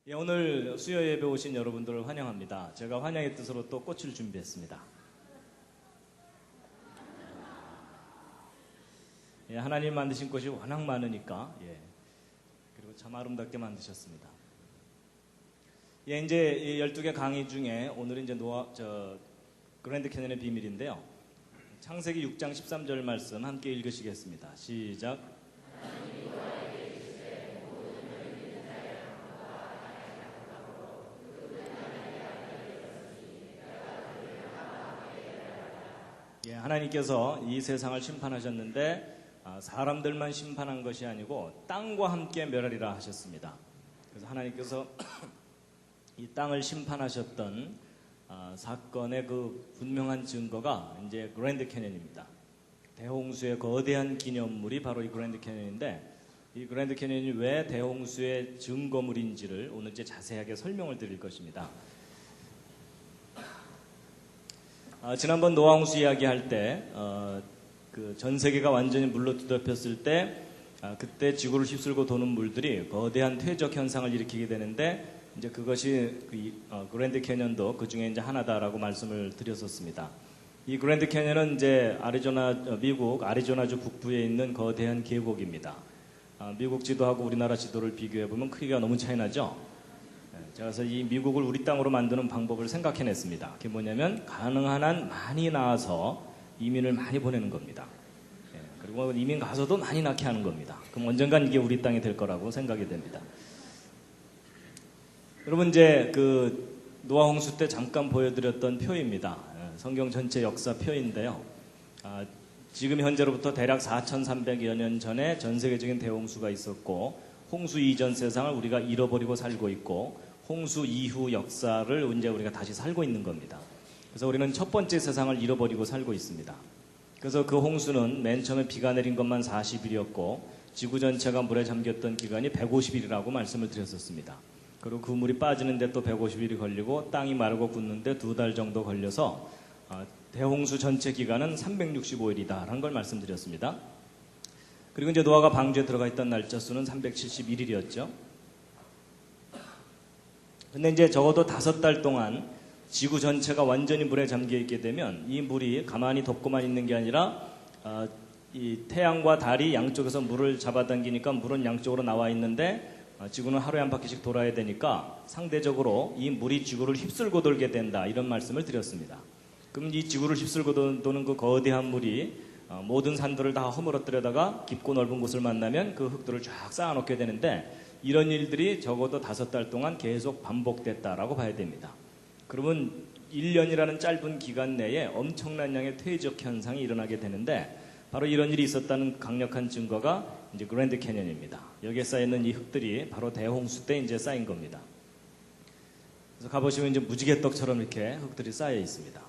예, 오늘 수요 예배 오신 여러분들을 환영합니다. 제가 환영의 뜻으로 또 꽃을 준비했습니다. 예, 하나님 만드신 꽃이 워낙 많으니까 그리고 참 아름답게 만드셨습니다. 예, 이제 12개 강의 중에 오늘은 이제 그랜드 캐년의 비밀인데요. 창세기 6장 13절 말씀 함께 읽으시겠습니다. 시작. 예, 하나님께서 이 세상을 심판하셨는데 사람들만 심판한 것이 아니고 땅과 함께 멸하리라 하셨습니다. 그래서 하나님께서 이 땅을 심판하셨던 사건의 그 분명한 증거가 이제 그랜드 캐년입니다. 대홍수의 거대한 기념물이 바로 이 그랜드 캐년인데, 이 그랜드 캐년이 왜 대홍수의 증거물인지를 오늘 이제 자세하게 설명을 드릴 것입니다. 지난번 노아홍수 이야기할 때 그 전 세계가 완전히 물로 뒤덮였을 때 그때 지구를 휩쓸고 도는 물들이 거대한 퇴적 현상을 일으키게 되는데, 이제 그것이 그랜드 캐년도 그 중에 이제 하나다라고 말씀을 드렸었습니다. 이 그랜드 캐년은 이제 미국 아리조나주 북부에 있는 거대한 계곡입니다. 미국 지도하고 우리나라 지도를 비교해 보면 크기가 너무 차이 나죠. 그래서 이 미국을 우리 땅으로 만드는 방법을 생각해냈습니다. 그게 뭐냐면 가능한 한 많이 낳아서 이민을 많이 보내는 겁니다. 그리고 이민 가서도 많이 낳게 하는 겁니다. 그럼 언젠간 이게 우리 땅이 될 거라고 생각이 됩니다. 여러분, 이제 그 노아홍수 때 잠깐 보여드렸던 표입니다. 성경 전체 역사 표인데요. 지금 현재로부터 대략 4,300여 년 전에 전 세계적인 대홍수가 있었고, 홍수 이전 세상을 우리가 잃어버리고 살고 있고, 홍수 이후 역사를 이제 우리가 다시 살고 있는 겁니다. 그래서 우리는 첫 번째 세상을 잃어버리고 살고 있습니다. 그래서 그 홍수는 맨 처음에 비가 내린 것만 40일이었고 지구 전체가 물에 잠겼던 기간이 150일이라고 말씀을 드렸었습니다. 그리고 그 물이 빠지는데 또 150일이 걸리고 땅이 마르고 굳는데 2달 정도 걸려서 대홍수 전체 기간은 365일이다라는 걸 말씀드렸습니다. 그리고 이제 노아가 방주에 들어가 있던 날짜 수는 371일이었죠. 근데 이제 적어도 5달 동안 지구 전체가 완전히 물에 잠겨 있게 되면 이 물이 가만히 덮고만 있는 게 아니라 이 태양과 달이 양쪽에서 물을 잡아당기니까 물은 양쪽으로 나와 있는데 지구는 하루에 한 바퀴씩 돌아야 되니까 상대적으로 이 물이 지구를 휩쓸고 돌게 된다, 이런 말씀을 드렸습니다. 그럼 이 지구를 휩쓸고 도는 그 거대한 물이 모든 산들을 다 허물어뜨려다가 깊고 넓은 곳을 만나면 그 흙들을 쫙 쌓아놓게 되는데, 이런 일들이 적어도 5달 동안 계속 반복됐다라고 봐야 됩니다. 그러면 1년이라는 짧은 기간 내에 엄청난 양의 퇴적 현상이 일어나게 되는데, 바로 이런 일이 있었다는 강력한 증거가 이제 그랜드 캐년입니다. 여기에 쌓여있는 이 흙들이 바로 대홍수 때 이제 쌓인 겁니다. 그래서 가보시면 이제 무지개떡처럼 이렇게 흙들이 쌓여 있습니다.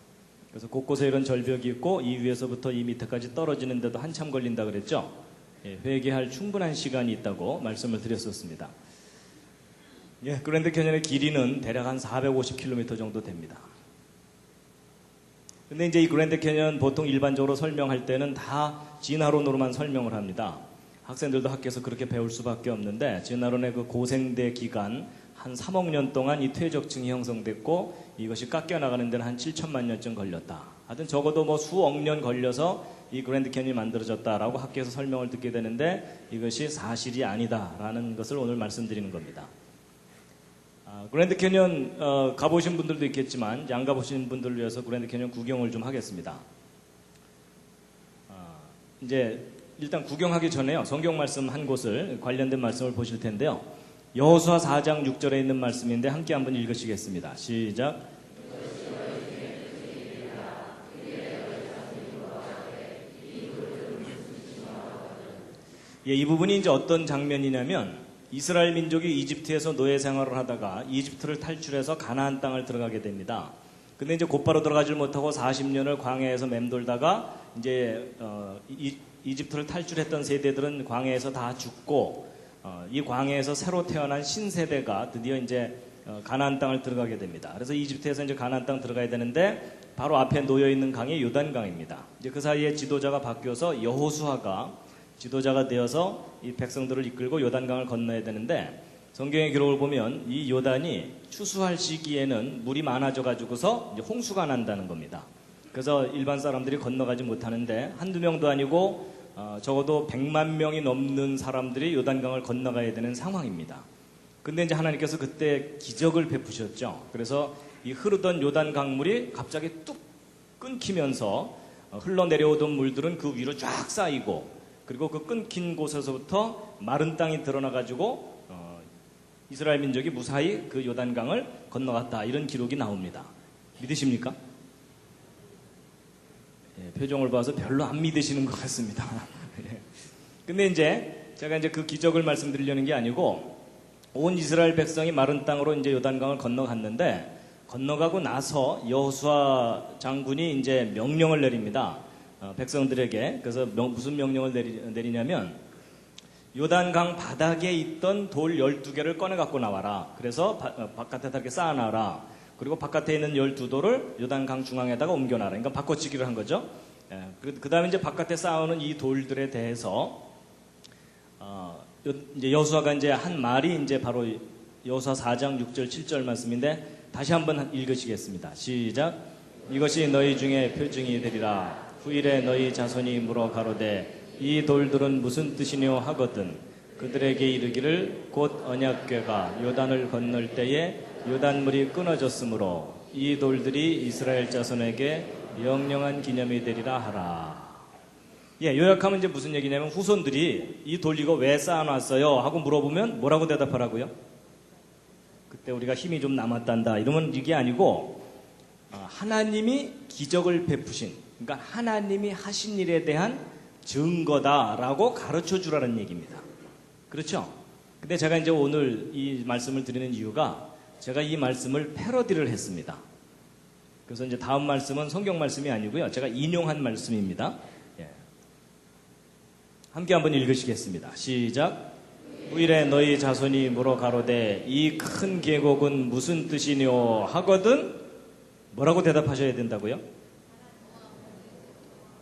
그래서 곳곳에 이런 절벽이 있고 이 위에서부터 이 밑에까지 떨어지는데도 한참 걸린다 그랬죠. 회개할 충분한 시간이 있다고 말씀을 드렸었습니다. 그랜드 캐년의 길이는 대략 한 450km 정도 됩니다. 근데 이제 이 그랜드 캐년 보통 일반적으로 설명할 때는 다 진화론으로만 설명을 합니다. 학생들도 학교에서 그렇게 배울 수밖에 없는데, 진화론의 그 고생대 기간 한 3억 년 동안 이 퇴적층이 형성됐고 이것이 깎여나가는 데는 한 7천만 년쯤 걸렸다. 하여튼 적어도 뭐 수억 년 걸려서 이 그랜드 캐년이 만들어졌다라고 학교에서 설명을 듣게 되는데, 이것이 사실이 아니다라는 것을 오늘 말씀드리는 겁니다. 그랜드 캐년 가보신 분들도 있겠지만 안 가보신 분들을 위해서 그랜드 캐년 구경을 좀 하겠습니다. 이제 일단 구경하기 전에요, 성경 말씀 한 곳을 관련된 말씀을 보실 텐데요. 여호수아 4장 6절에 있는 말씀인데 함께 한번 읽으시겠습니다. 시작. 이 부분이 이제 어떤 장면이냐면, 이스라엘 민족이 이집트에서 노예 생활을 하다가 이집트를 탈출해서 가나안 땅을 들어가게 됩니다. 근데 이제 곧바로 들어가질 못하고 40년을 광야에서 맴돌다가 이제 이집트를 탈출했던 세대들은 광야에서 다 죽고 이 광야에서 새로 태어난 신세대가 드디어 이제 가나안 땅을 들어가게 됩니다. 그래서 이집트에서 이제 가나안 땅 들어가야 되는데 바로 앞에 놓여 있는 강이 요단강입니다. 이제 그 사이에 지도자가 바뀌어서 여호수아가 지도자가 되어서 이 백성들을 이끌고 요단강을 건너야 되는데, 성경의 기록을 보면 이 요단이 추수할 시기에는 물이 많아져 가지고서 이제 홍수가 난다는 겁니다. 그래서 일반 사람들이 건너가지 못하는데 한두 명도 아니고 적어도 100만 명이 넘는 사람들이 요단강을 건너가야 되는 상황입니다. 근데 이제 하나님께서 그때 기적을 베푸셨죠. 그래서 이 흐르던 요단 강물이 갑자기 뚝 끊기면서 흘러내려오던 물들은 그 위로 쫙 쌓이고, 그리고 그 끊긴 곳에서부터 마른 땅이 드러나가지고 이스라엘 민족이 무사히 그 요단강을 건너갔다, 이런 기록이 나옵니다. 믿으십니까? 예, 표정을 봐서 별로 안 믿으시는 것 같습니다. 근데 이제 제가 이제 그 기적을 말씀드리려는 게 아니고, 온 이스라엘 백성이 마른 땅으로 이제 요단강을 건너갔는데, 건너가고 나서 여호수아 장군이 이제 명령을 내립니다. 백성들에게. 그래서 무슨 명령을 내리냐면, 요단강 바닥에 있던 돌 12개를 꺼내 갖고 나와라. 그래서 바깥에다 이렇게 쌓아놔라. 그리고 바깥에 있는 12돌을 요단강 중앙에다가 옮겨놔라. 그러니까 바꿔치기를 한 거죠. 그 다음에 이제 바깥에 쌓아오는 이 돌들에 대해서 이제 여호수아가 이제 한 말이 이제 바로 여호수아 4장 6절 7절 말씀인데, 다시 한번 읽으시겠습니다. 시작. 이것이 너희 중에 표징이 되리라. 후일에 너희 자손이 물어 가로되 이 돌들은 무슨 뜻이뇨 하거든 그들에게 이르기를 곧 언약궤가 요단을 건널 때에 요단물이 끊어졌으므로 이 돌들이 이스라엘 자손에게 영영한 기념이 되리라 하라. 예, 요약하면 이제 무슨 얘기냐면, 후손들이 이 돌 이거 왜 쌓아놨어요? 하고 물어보면 뭐라고 대답하라고요? 그때 우리가 힘이 좀 남았단다, 이러면 이게 아니고, 하나님이 기적을 베푸신, 그러니까 하나님이 하신 일에 대한 증거다라고 가르쳐 주라는 얘기입니다. 그렇죠? 근데 제가 이제 오늘 이 말씀을 드리는 이유가, 제가 이 말씀을 패러디를 했습니다. 그래서 이제 다음 말씀은 성경 말씀이 아니고요, 제가 인용한 말씀입니다. 예. 함께 한번 읽으시겠습니다. 시작. 후일에 너희 자손이 물어 가로되 이 큰 계곡은 무슨 뜻이뇨 하거든 뭐라고 대답하셔야 된다고요?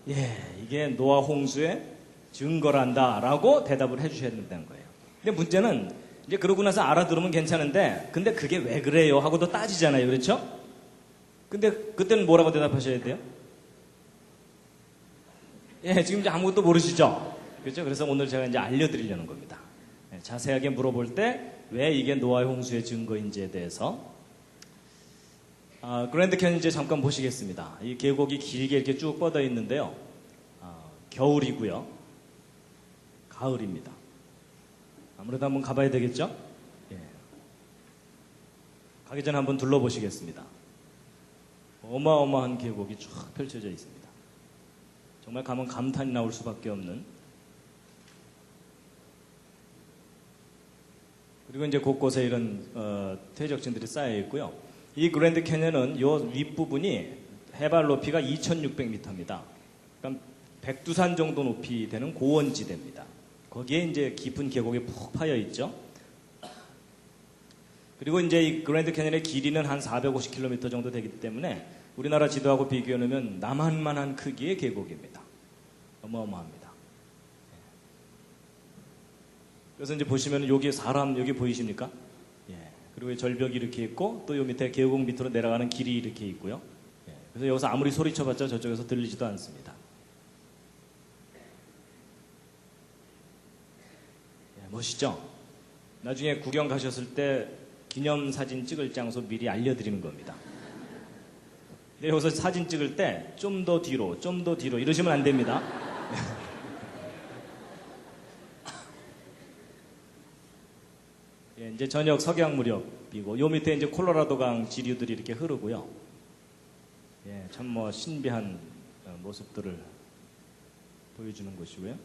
예, 이게 노아 홍수의 증거란다라고 대답을 해주셔야 된다는 거예요. 근데 문제는 이제 그러고 나서 알아들으면 괜찮은데, 근데 그게 왜 그래요? 하고도 따지잖아요. 그렇죠? 근데 그때는 뭐라고 대답하셔야 돼요? 예, 지금 이제 아무것도 모르시죠? 그렇죠? 그래서 오늘 제가 이제 알려드리려는 겁니다. 예, 자세하게 물어볼 때 왜 이게 노아의 홍수의 증거인지에 대해서. 그랜드 캐니언 이제 잠깐 보시겠습니다. 이 계곡이 길게 이렇게 쭉 뻗어 있는데요. 겨울이고요. 가을입니다. 아무래도 한번 가봐야 되겠죠? 예. 가기 전에 한번 둘러보시겠습니다. 어마어마한 계곡이 쫙 펼쳐져 있습니다. 정말 가면 감탄이 나올 수밖에 없는. 그리고 이제 곳곳에 이런 퇴적층들이 쌓여 있고요. 이 그랜드 캐니언은 요 윗부분이 해발 높이가 2,600m입니다. 그러니까 백두산 정도 높이 되는 고원지대입니다. 거기에 이제 깊은 계곡이 푹 파여 있죠. 그리고 이제 이 그랜드 캐니언의 길이는 한 450km 정도 되기 때문에 우리나라 지도하고 비교해 놓으면 남한만한 크기의 계곡입니다. 어마어마합니다. 그래서 이제 보시면 여기 사람 여기 보이십니까? 예. 그리고 절벽이 이렇게 있고 또 요 밑에 계곡 밑으로 내려가는 길이 이렇게 있고요. 예. 그래서 여기서 아무리 소리쳐봤자 저쪽에서 들리지도 않습니다. 예, 멋있죠? 나중에 구경 가셨을 때 기념사진 찍을 장소 미리 알려드리는 겁니다. 근데 여기서 사진 찍을 때 좀 더 뒤로, 좀 더 뒤로 이러시면 안 됩니다. 예, 이제 저녁 석양 무렵이고 요 밑에 이제 콜로라도강 지류들이 이렇게 흐르고요. 예, 참 뭐 신비한 모습들을 보여주는 곳이고요.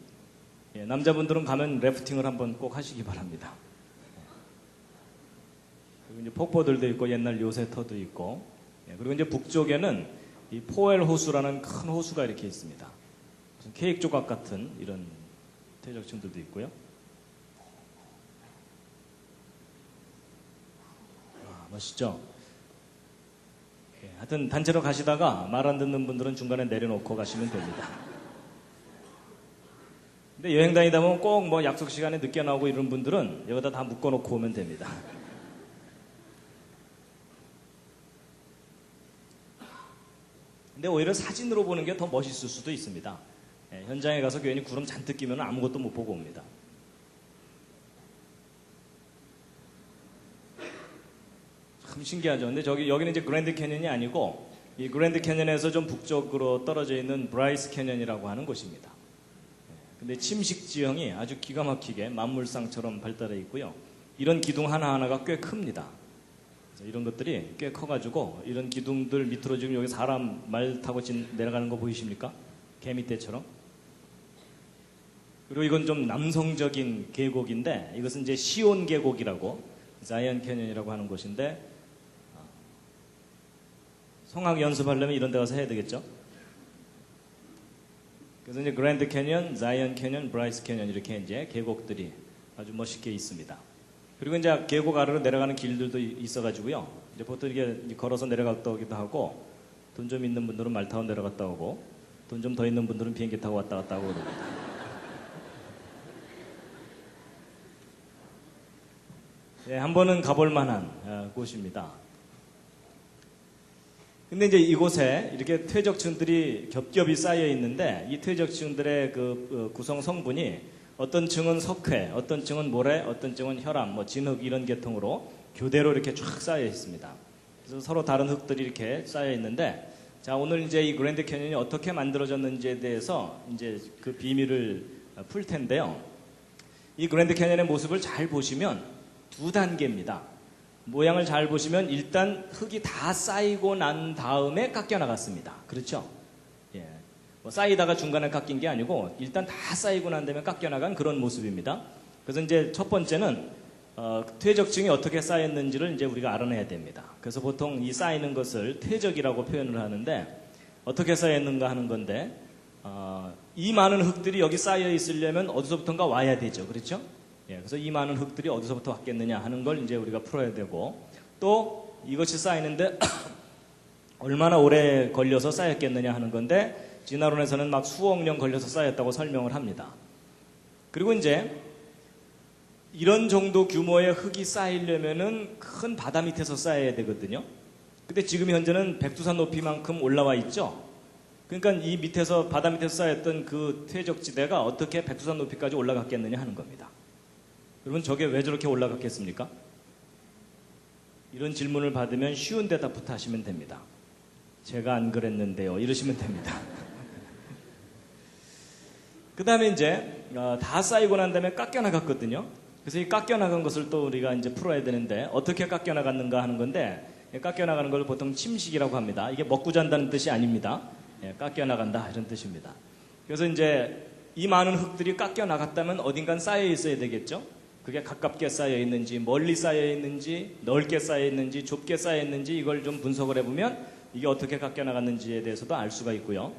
예, 남자분들은 가면 래프팅을 한번 꼭 하시기 바랍니다. 그리고 이제 폭포들도 있고 옛날 요새터도 있고, 예, 그리고 이제 북쪽에는 이 포엘 호수라는 큰 호수가 이렇게 있습니다. 무슨 케이크 조각 같은 이런 퇴적층들도 있고요. 멋있죠? 예, 하여튼 단체로 가시다가 말 안 듣는 분들은 중간에 내려놓고 가시면 됩니다. 근데 여행 다니다 보면 꼭 뭐 약속 시간에 늦게 나오고 이런 분들은 여기다 다 묶어놓고 오면 됩니다. 근데 오히려 사진으로 보는 게 더 멋있을 수도 있습니다. 예, 현장에 가서 괜히 구름 잔뜩 끼면 아무것도 못 보고 옵니다. 참 신기하죠. 근데 여기는 이제 그랜드 캐년이 아니고 이 그랜드 캐년에서 좀 북쪽으로 떨어져 있는 브라이스 캐년이라고 하는 곳입니다. 근데 침식 지형이 아주 기가 막히게 만물상처럼 발달해 있고요. 이런 기둥 하나하나가 꽤 큽니다. 이런 것들이 꽤 커가지고 이런 기둥들 밑으로 지금 여기 사람 말 타고 내려가는 거 보이십니까? 개미떼처럼. 그리고 이건 좀 남성적인 계곡인데 이것은 이제 시온 계곡이라고 자이언 캐년이라고 하는 곳인데 성악 연습하려면 이런 데 가서 해야 되겠죠? 그래서 이제 그랜드 캐년, 자이언 캐년, 브라이스 캐년 이렇게 이제 계곡들이 아주 멋있게 있습니다. 그리고 이제 계곡 아래로 내려가는 길들도 있어가지고요. 이제 보통 이게 걸어서 내려갔다 오기도 하고 돈 좀 있는 분들은 말 타고 내려갔다 오고 돈 좀 더 있는 분들은 비행기 타고 왔다 갔다 하고 그럽니다. 네, 한 번은 가볼 만한 곳입니다. 근데 이제 이곳에 이렇게 퇴적층들이 겹겹이 쌓여 있는데 이 퇴적층들의 그 구성 성분이 어떤 층은 석회, 어떤 층은 모래, 어떤 층은 혈암, 뭐 진흙 이런 계통으로 교대로 이렇게 쫙 쌓여 있습니다. 그래서 서로 다른 흙들이 이렇게 쌓여 있는데 자, 오늘 이제 이 그랜드 캐년이 어떻게 만들어졌는지에 대해서 이제 그 비밀을 풀 텐데요. 이 그랜드 캐년의 모습을 잘 보시면 두 단계입니다. 모양을 잘 보시면 일단 흙이 다 쌓이고 난 다음에 깎여 나갔습니다. 그렇죠? 예. 뭐 쌓이다가 중간에 깎인 게 아니고 일단 다 쌓이고 난 다음에 깎여 나간 그런 모습입니다. 그래서 이제 첫 번째는 퇴적층이 어떻게 쌓였는지를 이제 우리가 알아내야 됩니다. 그래서 보통 이 쌓이는 것을 퇴적이라고 표현을 하는데 어떻게 쌓였는가 하는 건데 이 많은 흙들이 여기 쌓여 있으려면 어디서부턴가 와야 되죠. 그렇죠? 예, 그래서 이 많은 흙들이 어디서부터 왔겠느냐 하는 걸 이제 우리가 풀어야 되고 또 이것이 쌓이는데 얼마나 오래 걸려서 쌓였겠느냐 하는 건데 진화론에서는 막 수억 년 걸려서 쌓였다고 설명을 합니다. 그리고 이제 이런 정도 규모의 흙이 쌓이려면은 큰 바다 밑에서 쌓여야 되거든요. 근데 지금 현재는 백두산 높이만큼 올라와 있죠. 그러니까 이 밑에서 바다 밑에서 쌓였던 그 퇴적지대가 어떻게 백두산 높이까지 올라갔겠느냐 하는 겁니다. 여러분 저게 왜 저렇게 올라갔겠습니까? 이런 질문을 받으면 쉬운 대답부터 하시면 됩니다. 제가 안 그랬는데요. 이러시면 됩니다. 그 다음에 이제 다 쌓이고 난 다음에 깎여 나갔거든요. 그래서 이 깎여 나간 것을 또 우리가 이제 풀어야 되는데 어떻게 깎여 나갔는가 하는 건데 깎여 나가는 걸 보통 침식이라고 합니다. 이게 먹고 잔다는 뜻이 아닙니다. 깎여 나간다 이런 뜻입니다. 그래서 이제 이 많은 흙들이 깎여 나갔다면 어딘간 쌓여 있어야 되겠죠. 그게 가깝게 쌓여 있는지 멀리 쌓여 있는지 넓게 쌓여 있는지 좁게 쌓여 있는지 이걸 좀 분석을 해보면 이게 어떻게 깎여 나갔는지에 대해서도 알 수가 있고요.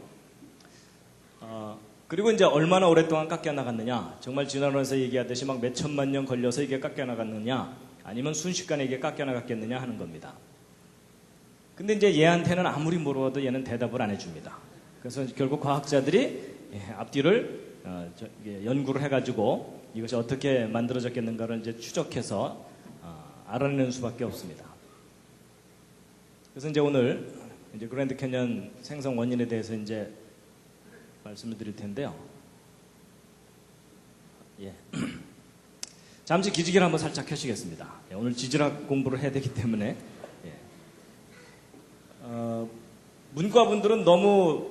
그리고 이제 얼마나 오랫동안 깎여 나갔느냐 정말 진화론에서 얘기하듯이 막 몇 천만 년 걸려서 이게 깎여 나갔느냐 아니면 순식간에 이게 깎여 나갔겠느냐 하는 겁니다. 근데 이제 얘한테는 아무리 물어봐도 얘는 대답을 안 해줍니다. 그래서 결국 과학자들이 앞뒤를 연구를 해가지고 이것이 어떻게 만들어졌겠는가를 이제 추적해서 알아내는 수밖에 없습니다. 그래서 이제 오늘 이제 그랜드 캐년 생성 원인에 대해서 이제 말씀을 드릴 텐데요. 예. 잠시 기지개를 한번 살짝 켜시겠습니다. 오늘 지질학 공부를 해야 되기 때문에 문과분들은 너무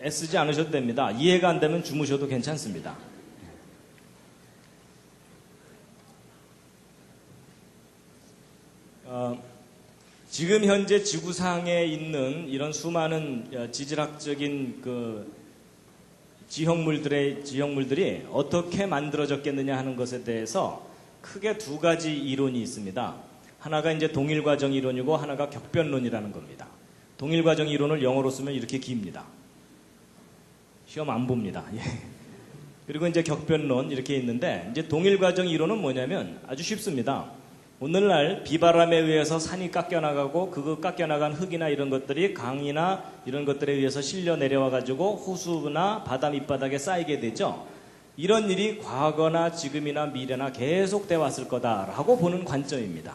애쓰지 않으셔도 됩니다. 이해가 안 되면 주무셔도 괜찮습니다. 지금 현재 지구상에 있는 이런 수많은 지질학적인 지형물들이 어떻게 만들어졌겠느냐 하는 것에 대해서 크게 두 가지 이론이 있습니다. 하나가 이제 동일과정 이론이고 하나가 격변론이라는 겁니다. 동일과정 이론을 영어로 쓰면 이렇게 깁니다. 시험 안 봅니다. 예. 그리고 이제 격변론 이렇게 있는데 이제 동일과정 이론은 뭐냐면 아주 쉽습니다. 오늘날 비바람에 의해서 산이 깎여나가고 그 깎여나간 흙이나 이런 것들이 강이나 이런 것들에 의해서 실려 내려와 가지고 호수나 바다 밑바닥에 쌓이게 되죠. 이런 일이 과거나 지금이나 미래나 계속돼 왔을 거다라고 보는 관점입니다.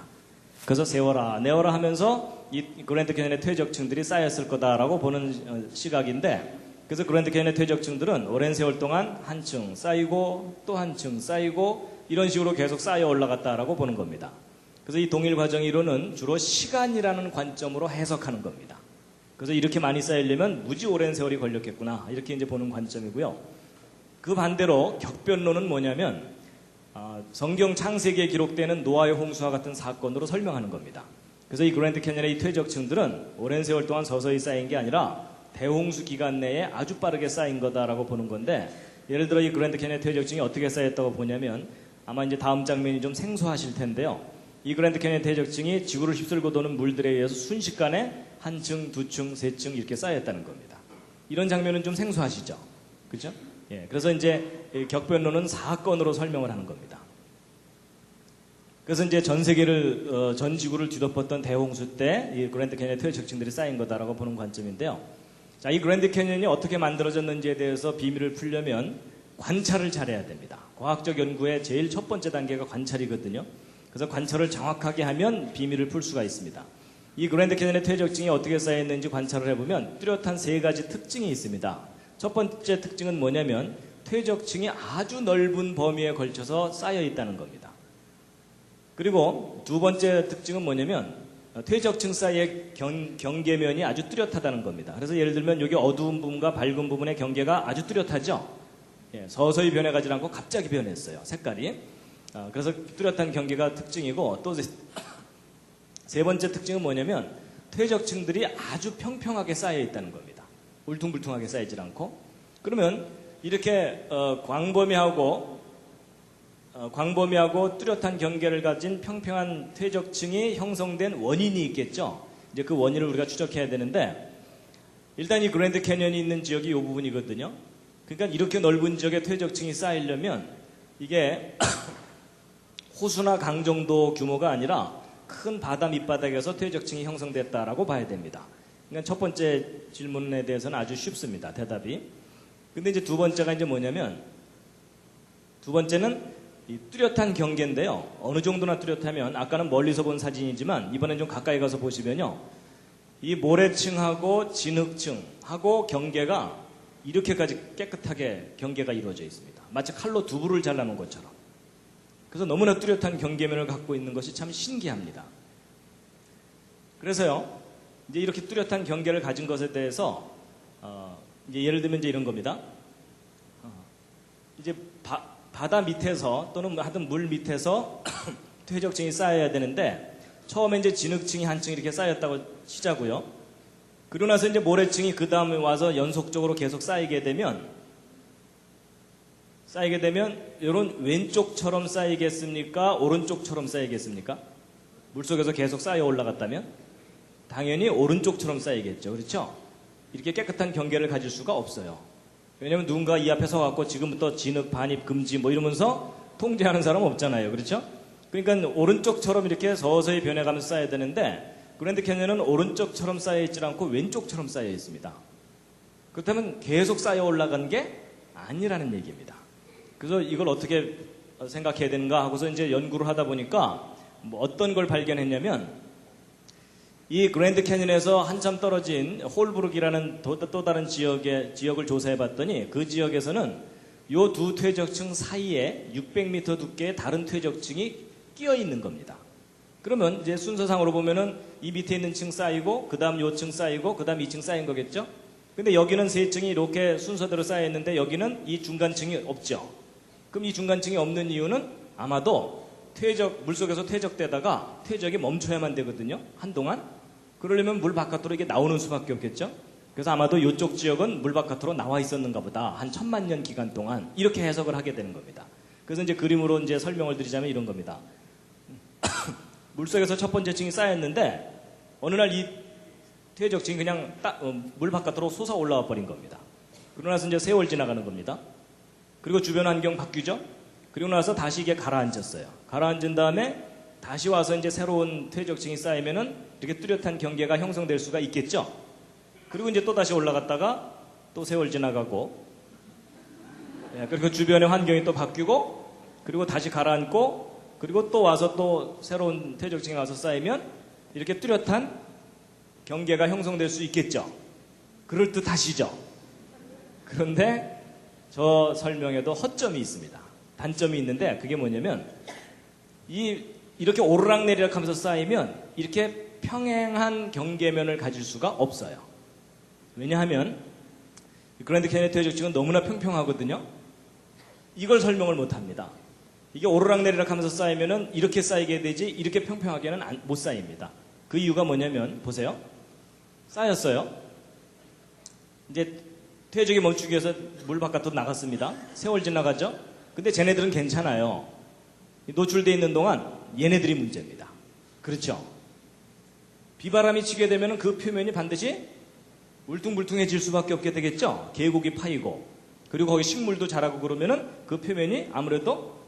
그래서 세워라 내워라 하면서 이 그랜드 캐니언의 퇴적층들이 쌓였을 거다라고 보는 시각인데, 그래서 그랜드 캐니언의 퇴적층들은 오랜 세월 동안 한 층 쌓이고 또 한 층 쌓이고 이런 식으로 계속 쌓여 올라갔다라고 보는 겁니다. 그래서 이 동일 과정 이론은 주로 시간이라는 관점으로 해석하는 겁니다. 그래서 이렇게 많이 쌓이려면 무지 오랜 세월이 걸렸겠구나 이렇게 이제 보는 관점이고요. 그 반대로 격변론은 뭐냐면 성경 창세기에 기록되는 노아의 홍수와 같은 사건으로 설명하는 겁니다. 그래서 이 그랜드 캐니언의 이 퇴적층들은 오랜 세월 동안 서서히 쌓인 게 아니라 대홍수 기간 내에 아주 빠르게 쌓인 거다라고 보는 건데, 예를 들어 이 그랜드 캐니언의 퇴적층이 어떻게 쌓였다고 보냐면, 아마 이제 다음 장면이 좀 생소하실 텐데요. 이 그랜드 캐니언 퇴적층이 지구를 휩쓸고 도는 물들에 의해서 순식간에 한 층, 두 층, 세 층 이렇게 쌓였다는 겁니다. 이런 장면은 좀 생소하시죠? 그죠? 예, 그래서 이제 격변론은 사건으로 설명을 하는 겁니다. 그래서 이제 전 세계를, 전 지구를 뒤덮었던 대홍수 때 이 그랜드 캐니언 퇴적층들이 쌓인 거다라고 보는 관점인데요. 자, 이 그랜드 캐니언이 어떻게 만들어졌는지에 대해서 비밀을 풀려면 관찰을 잘해야 됩니다. 과학적 연구의 제일 첫 번째 단계가 관찰이거든요. 그래서 관찰을 정확하게 하면 비밀을 풀 수가 있습니다. 이 그랜드 캐니언의 퇴적층이 어떻게 쌓여있는지 관찰을 해보면 뚜렷한 세 가지 특징이 있습니다. 첫 번째 특징은 뭐냐면 퇴적층이 아주 넓은 범위에 걸쳐서 쌓여 있다는 겁니다. 그리고 두 번째 특징은 뭐냐면 퇴적층 사이의 경계면이 아주 뚜렷하다는 겁니다. 그래서 예를 들면 여기 어두운 부분과 밝은 부분의 경계가 아주 뚜렷하죠. 예, 서서히 변해가지 않고 갑자기 변했어요. 색깔이. 그래서 뚜렷한 경계가 특징이고, 또 세 번째 특징은 뭐냐면 퇴적층들이 아주 평평하게 쌓여 있다는 겁니다. 울퉁불퉁하게 쌓이질 않고. 그러면 이렇게 광범위하고 뚜렷한 경계를 가진 평평한 퇴적층이 형성된 원인이 있겠죠. 이제 그 원인을 우리가 추적해야 되는데, 일단 이 그랜드 캐니언이 있는 지역이 이 부분이거든요. 그러니까 이렇게 넓은 지역에 퇴적층이 쌓이려면 이게 호수나 강 정도 규모가 아니라 큰 바다 밑바닥에서 퇴적층이 형성됐다라고 봐야 됩니다. 그러니까 첫 번째 질문에 대해서는 아주 쉽습니다. 대답이. 근데 이제 두 번째가 이제 뭐냐면, 두 번째는 이 뚜렷한 경계인데요. 어느 정도나 뚜렷하면, 아까는 멀리서 본 사진이지만 이번엔 좀 가까이 가서 보시면요. 이 모래층하고 진흙층하고 경계가 이렇게까지 깨끗하게 경계가 이루어져 있습니다. 마치 칼로 두부를 잘라놓은 것처럼. 그래서 너무나 뚜렷한 경계면을 갖고 있는 것이 참 신기합니다. 그래서요, 이제 이렇게 뚜렷한 경계를 가진 것에 대해서 이제 예를 들면 이제 이런 겁니다. 이제 바다 밑에서 또는 하여튼 물 밑에서 퇴적층이 쌓여야 되는데, 처음에 이제 진흙층이 한 층 이렇게 쌓였다고 치자고요. 그러고 나서 이제 모래층이 그 다음에 와서 연속적으로 계속 쌓이게 되면 이런 왼쪽처럼 쌓이겠습니까? 오른쪽처럼 쌓이겠습니까? 물속에서 계속 쌓여 올라갔다면 당연히 오른쪽처럼 쌓이겠죠. 그렇죠? 이렇게 깨끗한 경계를 가질 수가 없어요. 왜냐하면 누군가 이 앞에 서갖고 지금부터 진흙, 반입, 금지 뭐 이러면서 통제하는 사람 없잖아요. 그렇죠? 그러니까 오른쪽처럼 이렇게 서서히 변해가면서 쌓여야 되는데, 그랜드 캐니언은 오른쪽처럼 쌓여있지 않고 왼쪽처럼 쌓여 있습니다. 그렇다면 계속 쌓여 올라간 게 아니라는 얘기입니다. 그래서 이걸 어떻게 생각해야 되는가 하고서 이제 연구를 하다 보니까 뭐 어떤 걸 발견했냐면, 이 그랜드 캐니언에서 한참 떨어진 홀브룩이라는 또 다른 지역을 조사해 봤더니, 그 지역에서는 요 두 퇴적층 사이에 600m 두께의 다른 퇴적층이 끼어 있는 겁니다. 그러면 이제 순서상으로 보면은 이 밑에 있는 층 쌓이고, 그 다음 요 층 쌓이고, 그 다음 이 층 쌓인 거겠죠? 근데 여기는 세 층이 이렇게 순서대로 쌓여 있는데 여기는 이 중간층이 없죠. 그럼 이 중간층이 없는 이유는 아마도 물속에서 퇴적되다가 퇴적이 멈춰야만 되거든요. 한동안. 그러려면 물 바깥으로 이게 나오는 수밖에 없겠죠. 그래서 아마도 이쪽 지역은 물 바깥으로 나와 있었는가 보다. 한 1000만 년 기간 동안. 이렇게 해석을 하게 되는 겁니다. 그래서 이제 그림으로 이제 설명을 드리자면 이런 겁니다. 물속에서 첫 번째 층이 쌓였는데 어느 날 이 퇴적층이 그냥 물 바깥으로 솟아 올라와 버린 겁니다. 그러고 나서 이제 세월 지나가는 겁니다. 그리고 주변 환경 바뀌죠. 그리고 나서 다시 이게 가라앉았어요. 가라앉은 다음에 다시 와서 이제 새로운 퇴적층이 쌓이면은 이렇게 뚜렷한 경계가 형성될 수가 있겠죠. 그리고 이제 또 다시 올라갔다가 또 세월 지나가고, 예, 그리고 주변의 환경이 또 바뀌고, 그리고 다시 가라앉고, 그리고 또 와서 또 새로운 퇴적층이 와서 쌓이면 이렇게 뚜렷한 경계가 형성될 수 있겠죠. 그럴듯하시죠. 그런데 저 설명에도 허점이 있습니다. 단점이 있는데 그게 뭐냐면 이렇게 오르락내리락 하면서 쌓이면 이렇게 평행한 경계면을 가질 수가 없어요. 왜냐하면 그랜드 캐니언 퇴적층은 너무나 평평하거든요. 이걸 설명을 못합니다. 이게 오르락내리락 하면서 쌓이면은 이렇게 쌓이게 되지 이렇게 평평하게는 못 쌓입니다. 그 이유가 뭐냐면 보세요. 쌓였어요. 이제 퇴적이 멈추기 위해서 물 바깥으로 나갔습니다. 세월 지나가죠. 근데 쟤네들은 괜찮아요. 노출되어 있는 동안 얘네들이 문제입니다. 그렇죠? 비바람이 치게 되면 그 표면이 반드시 울퉁불퉁해질 수밖에 없게 되겠죠. 계곡이 파이고 그리고 거기 식물도 자라고 그러면은 그 표면이 아무래도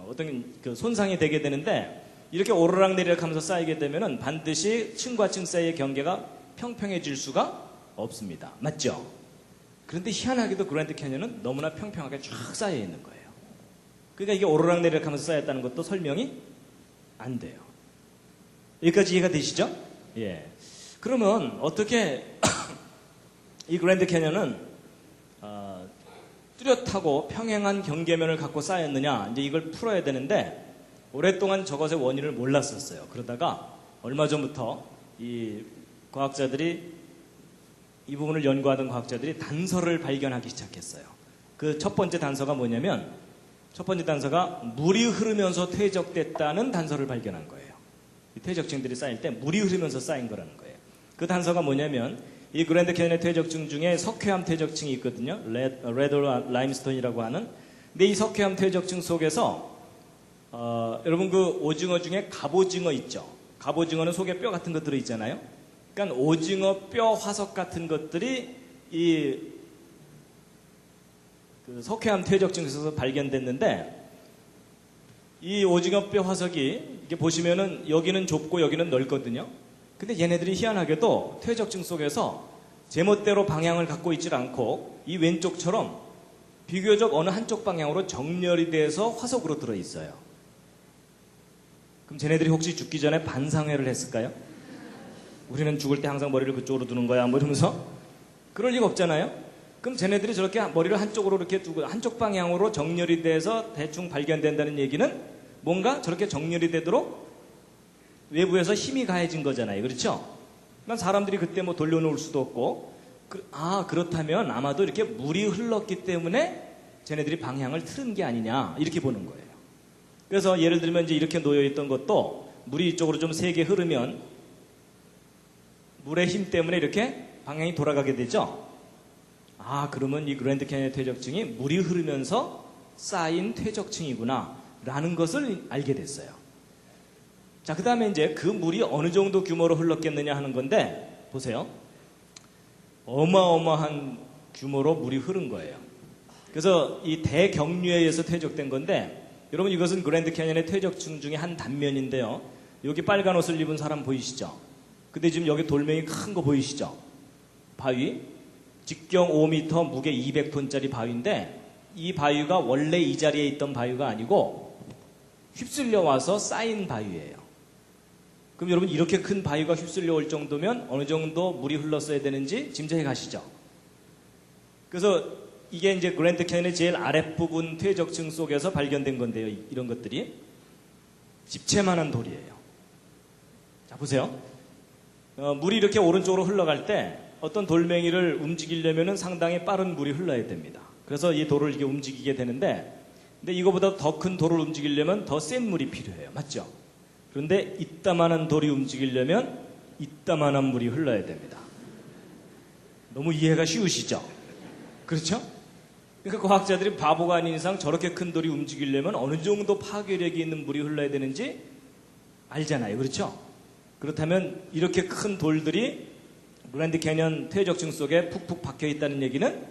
어떤 그 손상이 되게 되는데 이렇게 오르락내리락 하면서 쌓이게 되면은 반드시 층과 층 사이의 경계가 평평해질 수가 없습니다. 맞죠? 그런데 희한하게도 그랜드 캐니언은 너무나 평평하게 쫙 쌓여 있는 거예요. 그러니까 이게 오르락내리락 하면서 쌓였다는 것도 설명이 안 돼요. 여기까지 이해가 되시죠? 예. 그러면 어떻게 이 그랜드 캐니언은 뚜렷하고 평행한 경계면을 갖고 쌓였느냐, 이제 이걸 풀어야 되는데 오랫동안 저것의 원인을 몰랐었어요. 그러다가 얼마 전부터 이 과학자들이 이 부분을 연구하던 과학자들이 단서를 발견하기 시작했어요. 그 첫 번째 단서가 뭐냐면 첫 번째 단서가 물이 흐르면서 퇴적됐다는 단서를 발견한 거예요. 이 퇴적층들이 쌓일 때 물이 흐르면서 쌓인 거라는 거예요. 그 단서가 뭐냐면 이 그랜드 캐니언의 퇴적층 중에 석회암 퇴적층이 있거든요. 레드 라임스톤이라고 하는. 근데 이 석회암 퇴적층 속에서 여러분 그 오징어 중에 갑오징어 있죠. 갑오징어는 속에 뼈 같은 거 들어있잖아요. 그러니까 오징어 뼈 화석 같은 것들이 그 석회암 퇴적층에서 발견됐는데 이 오징어 뼈 화석이 이렇게 보시면은 여기는 좁고 여기는 넓거든요. 근데 얘네들이 희한하게도 퇴적층 속에서 제멋대로 방향을 갖고 있질 않고 이 왼쪽처럼 비교적 어느 한쪽 방향으로 정렬이 돼서 화석으로 들어있어요. 그럼 쟤네들이 혹시 죽기 전에 반상회를 했을까요? 우리는 죽을 때 항상 머리를 그쪽으로 두는 거야 뭐 이러면서 그럴 리가 없잖아요. 그럼 쟤네들이 저렇게 머리를 한쪽으로 이렇게 두고 한쪽 방향으로 정렬이 돼서 대충 발견된다는 얘기는 뭔가 저렇게 정렬이 되도록 외부에서 힘이 가해진 거잖아요. 그렇죠? 그러니까 사람들이 그때 뭐 돌려놓을 수도 없고 그렇다면 아마도 이렇게 물이 흘렀기 때문에 쟤네들이 방향을 틀은 게 아니냐 이렇게 보는 거예요. 그래서 예를 들면 이제 이렇게 놓여있던 것도 물이 이쪽으로 좀 세게 흐르면 물의 힘 때문에 이렇게 방향이 돌아가게 되죠. 그러면 이 그랜드 캐니언 퇴적층이 물이 흐르면서 쌓인 퇴적층이구나 라는 것을 알게 됐어요. 자, 그 다음에 이제 그 물이 어느 정도 규모로 흘렀겠느냐 하는 건데 보세요. 어마어마한 규모로 물이 흐른 거예요. 그래서 이 대경류에 의해서 퇴적된 건데 여러분 이것은 그랜드 캐니언의 퇴적층 중에 한 단면인데요. 여기 빨간 옷을 입은 사람 보이시죠? 근데 지금 여기 돌멩이 큰 거 보이시죠? 바위 직경 5m 무게 200톤짜리 바위인데 이 바위가 원래 이 자리에 있던 바위가 아니고 휩쓸려 와서 쌓인 바위예요. 그럼 여러분 이렇게 큰 바위가 휩쓸려 올 정도면 어느 정도 물이 흘렀어야 되는지 짐작해 가시죠. 그래서 이게 이제 그랜드 캐니언의 제일 아랫부분 퇴적층 속에서 발견된 건데요. 이런 것들이 집채만한 돌이에요. 자, 보세요. 물이 이렇게 오른쪽으로 흘러갈 때 어떤 돌멩이를 움직이려면 상당히 빠른 물이 흘러야 됩니다. 그래서 이 돌을 이렇게 움직이게 되는데 근데 이거보다 더 큰 돌을 움직이려면 더 센 물이 필요해요. 맞죠? 그런데 이따만한 돌이 움직이려면 이따만한 물이 흘러야 됩니다. 너무 이해가 쉬우시죠? 그렇죠? 그러니까 과학자들이 바보가 아닌 이상 저렇게 큰 돌이 움직이려면 어느 정도 파괴력이 있는 물이 흘러야 되는지 알잖아요. 그렇죠? 그렇다면 이렇게 큰 돌들이 그랜드 캐니언 퇴적층 속에 푹푹 박혀 있다는 얘기는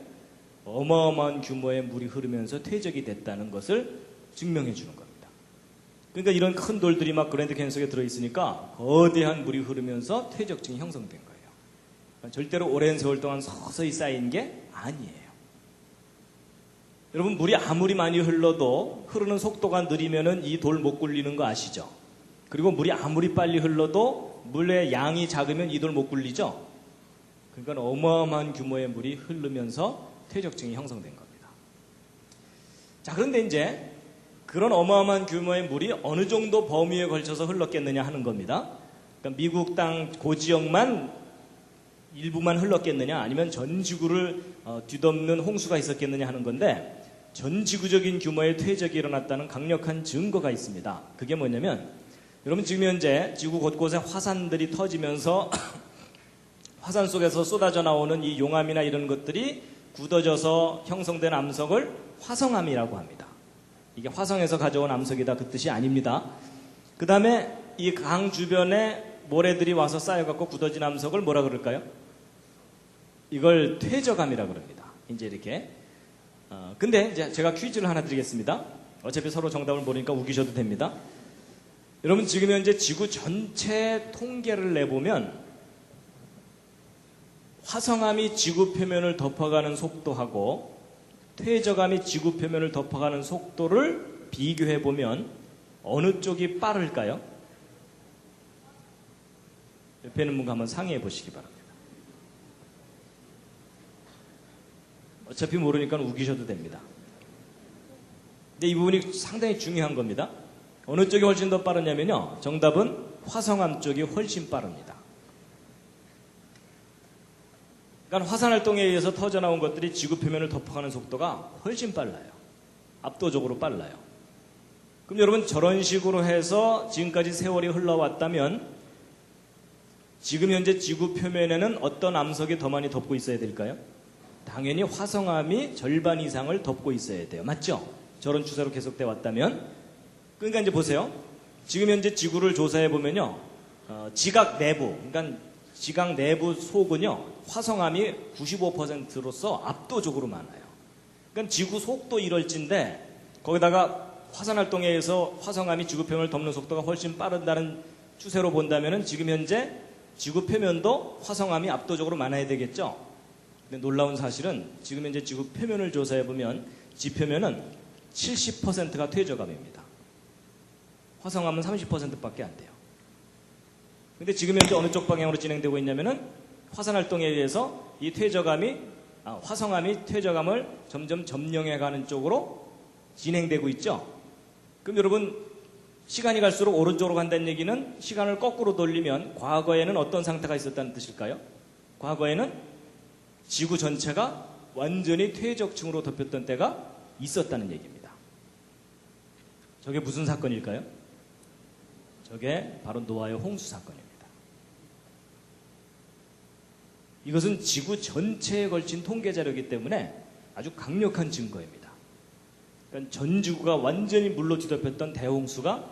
어마어마한 규모의 물이 흐르면서 퇴적이 됐다는 것을 증명해 주는 겁니다. 그러니까 이런 큰 돌들이 막 그랜드 캐니언 속에 들어있으니까 거대한 물이 흐르면서 퇴적층이 형성된 거예요. 그러니까 절대로 오랜 세월 동안 서서히 쌓인 게 아니에요. 여러분, 물이 아무리 많이 흘러도 흐르는 속도가 느리면은 이 돌 못 굴리는 거 아시죠? 그리고 물이 아무리 빨리 흘러도 물의 양이 작으면 이 돌 못 굴리죠? 그러니까 어마어마한 규모의 물이 흐르면서 퇴적층이 형성된 겁니다. 자, 그런데 이제 그런 어마어마한 규모의 물이 어느 정도 범위에 걸쳐서 흘렀겠느냐 하는 겁니다. 그러니까 미국 땅 고지역만 일부만 흘렀겠느냐, 아니면 전 지구를 뒤덮는 홍수가 있었겠느냐 하는 건데, 전 지구적인 규모의 퇴적이 일어났다는 강력한 증거가 있습니다. 그게 뭐냐면, 여러분 지금 현재 지구 곳곳에 화산들이 터지면서 화산 속에서 쏟아져 나오는 이 용암이나 이런 것들이 굳어져서 형성된 암석을 화성암이라고 합니다. 이게 화성에서 가져온 암석이다 그 뜻이 아닙니다. 그 다음에 이 강 주변에 모래들이 와서 쌓여갖고 굳어진 암석을 뭐라 그럴까요? 이걸 퇴적암이라 그럽니다. 이제 이렇게. 근데 이제 제가 퀴즈를 하나 드리겠습니다. 어차피 서로 정답을 모르니까 우기셔도 됩니다. 여러분 지금 현재 지구 전체 통계를 내보면 화성암이 지구 표면을 덮어가는 속도하고 퇴적암이 지구 표면을 덮어가는 속도를 비교해보면 어느 쪽이 빠를까요? 옆에 있는 분과 한번 상의해 보시기 바랍니다. 어차피 모르니까 우기셔도 됩니다. 근데 이 부분이 상당히 중요한 겁니다. 어느 쪽이 훨씬 더 빠르냐면요, 정답은 화성암 쪽이 훨씬 빠릅니다. 그러니까 화산활동에 의해서 터져나온 것들이 지구 표면을 덮어가는 속도가 훨씬 빨라요. 압도적으로 빨라요. 그럼 여러분 저런 식으로 해서 지금까지 세월이 흘러왔다면 지금 현재 지구 표면에는 어떤 암석이 더 많이 덮고 있어야 될까요? 당연히 화성암이 절반 이상을 덮고 있어야 돼요. 맞죠? 저런 추세로 계속돼 왔다면. 그러니까 이제 보세요. 지금 현재 지구를 조사해 보면요, 지각 내부, 그러니까 지각 내부 속은요, 화성암이 95%로서 압도적으로 많아요. 그러니까 지구 속도 1월지인데 거기다가 화산활동에 의해서 화성암이 지구 표면을 덮는 속도가 훨씬 빠른다는 추세로 본다면은 지금 현재 지구 표면도 화성암이 압도적으로 많아야 되겠죠. 근데 놀라운 사실은 지금 현재 지구 표면을 조사해 보면 지표면은 70%가 퇴적암입니다. 화성암은 30%밖에 안 돼요. 근데 지금 현재 어느 쪽 방향으로 진행되고 있냐면은 화산활동에 의해서 이 화성암이 퇴적암을 점점 점령해가는 쪽으로 진행되고 있죠. 그럼 여러분 시간이 갈수록 오른쪽으로 간다는 얘기는 시간을 거꾸로 돌리면 과거에는 어떤 상태가 있었다는 뜻일까요? 과거에는 지구 전체가 완전히 퇴적층으로 덮였던 때가 있었다는 얘기입니다. 저게 무슨 사건일까요? 저게 바로 노아의 홍수 사건입니다. 이것은 지구 전체에 걸친 통계 자료이기 때문에 아주 강력한 증거입니다. 그러니까 전 지구가 완전히 물로 뒤덮였던 대홍수가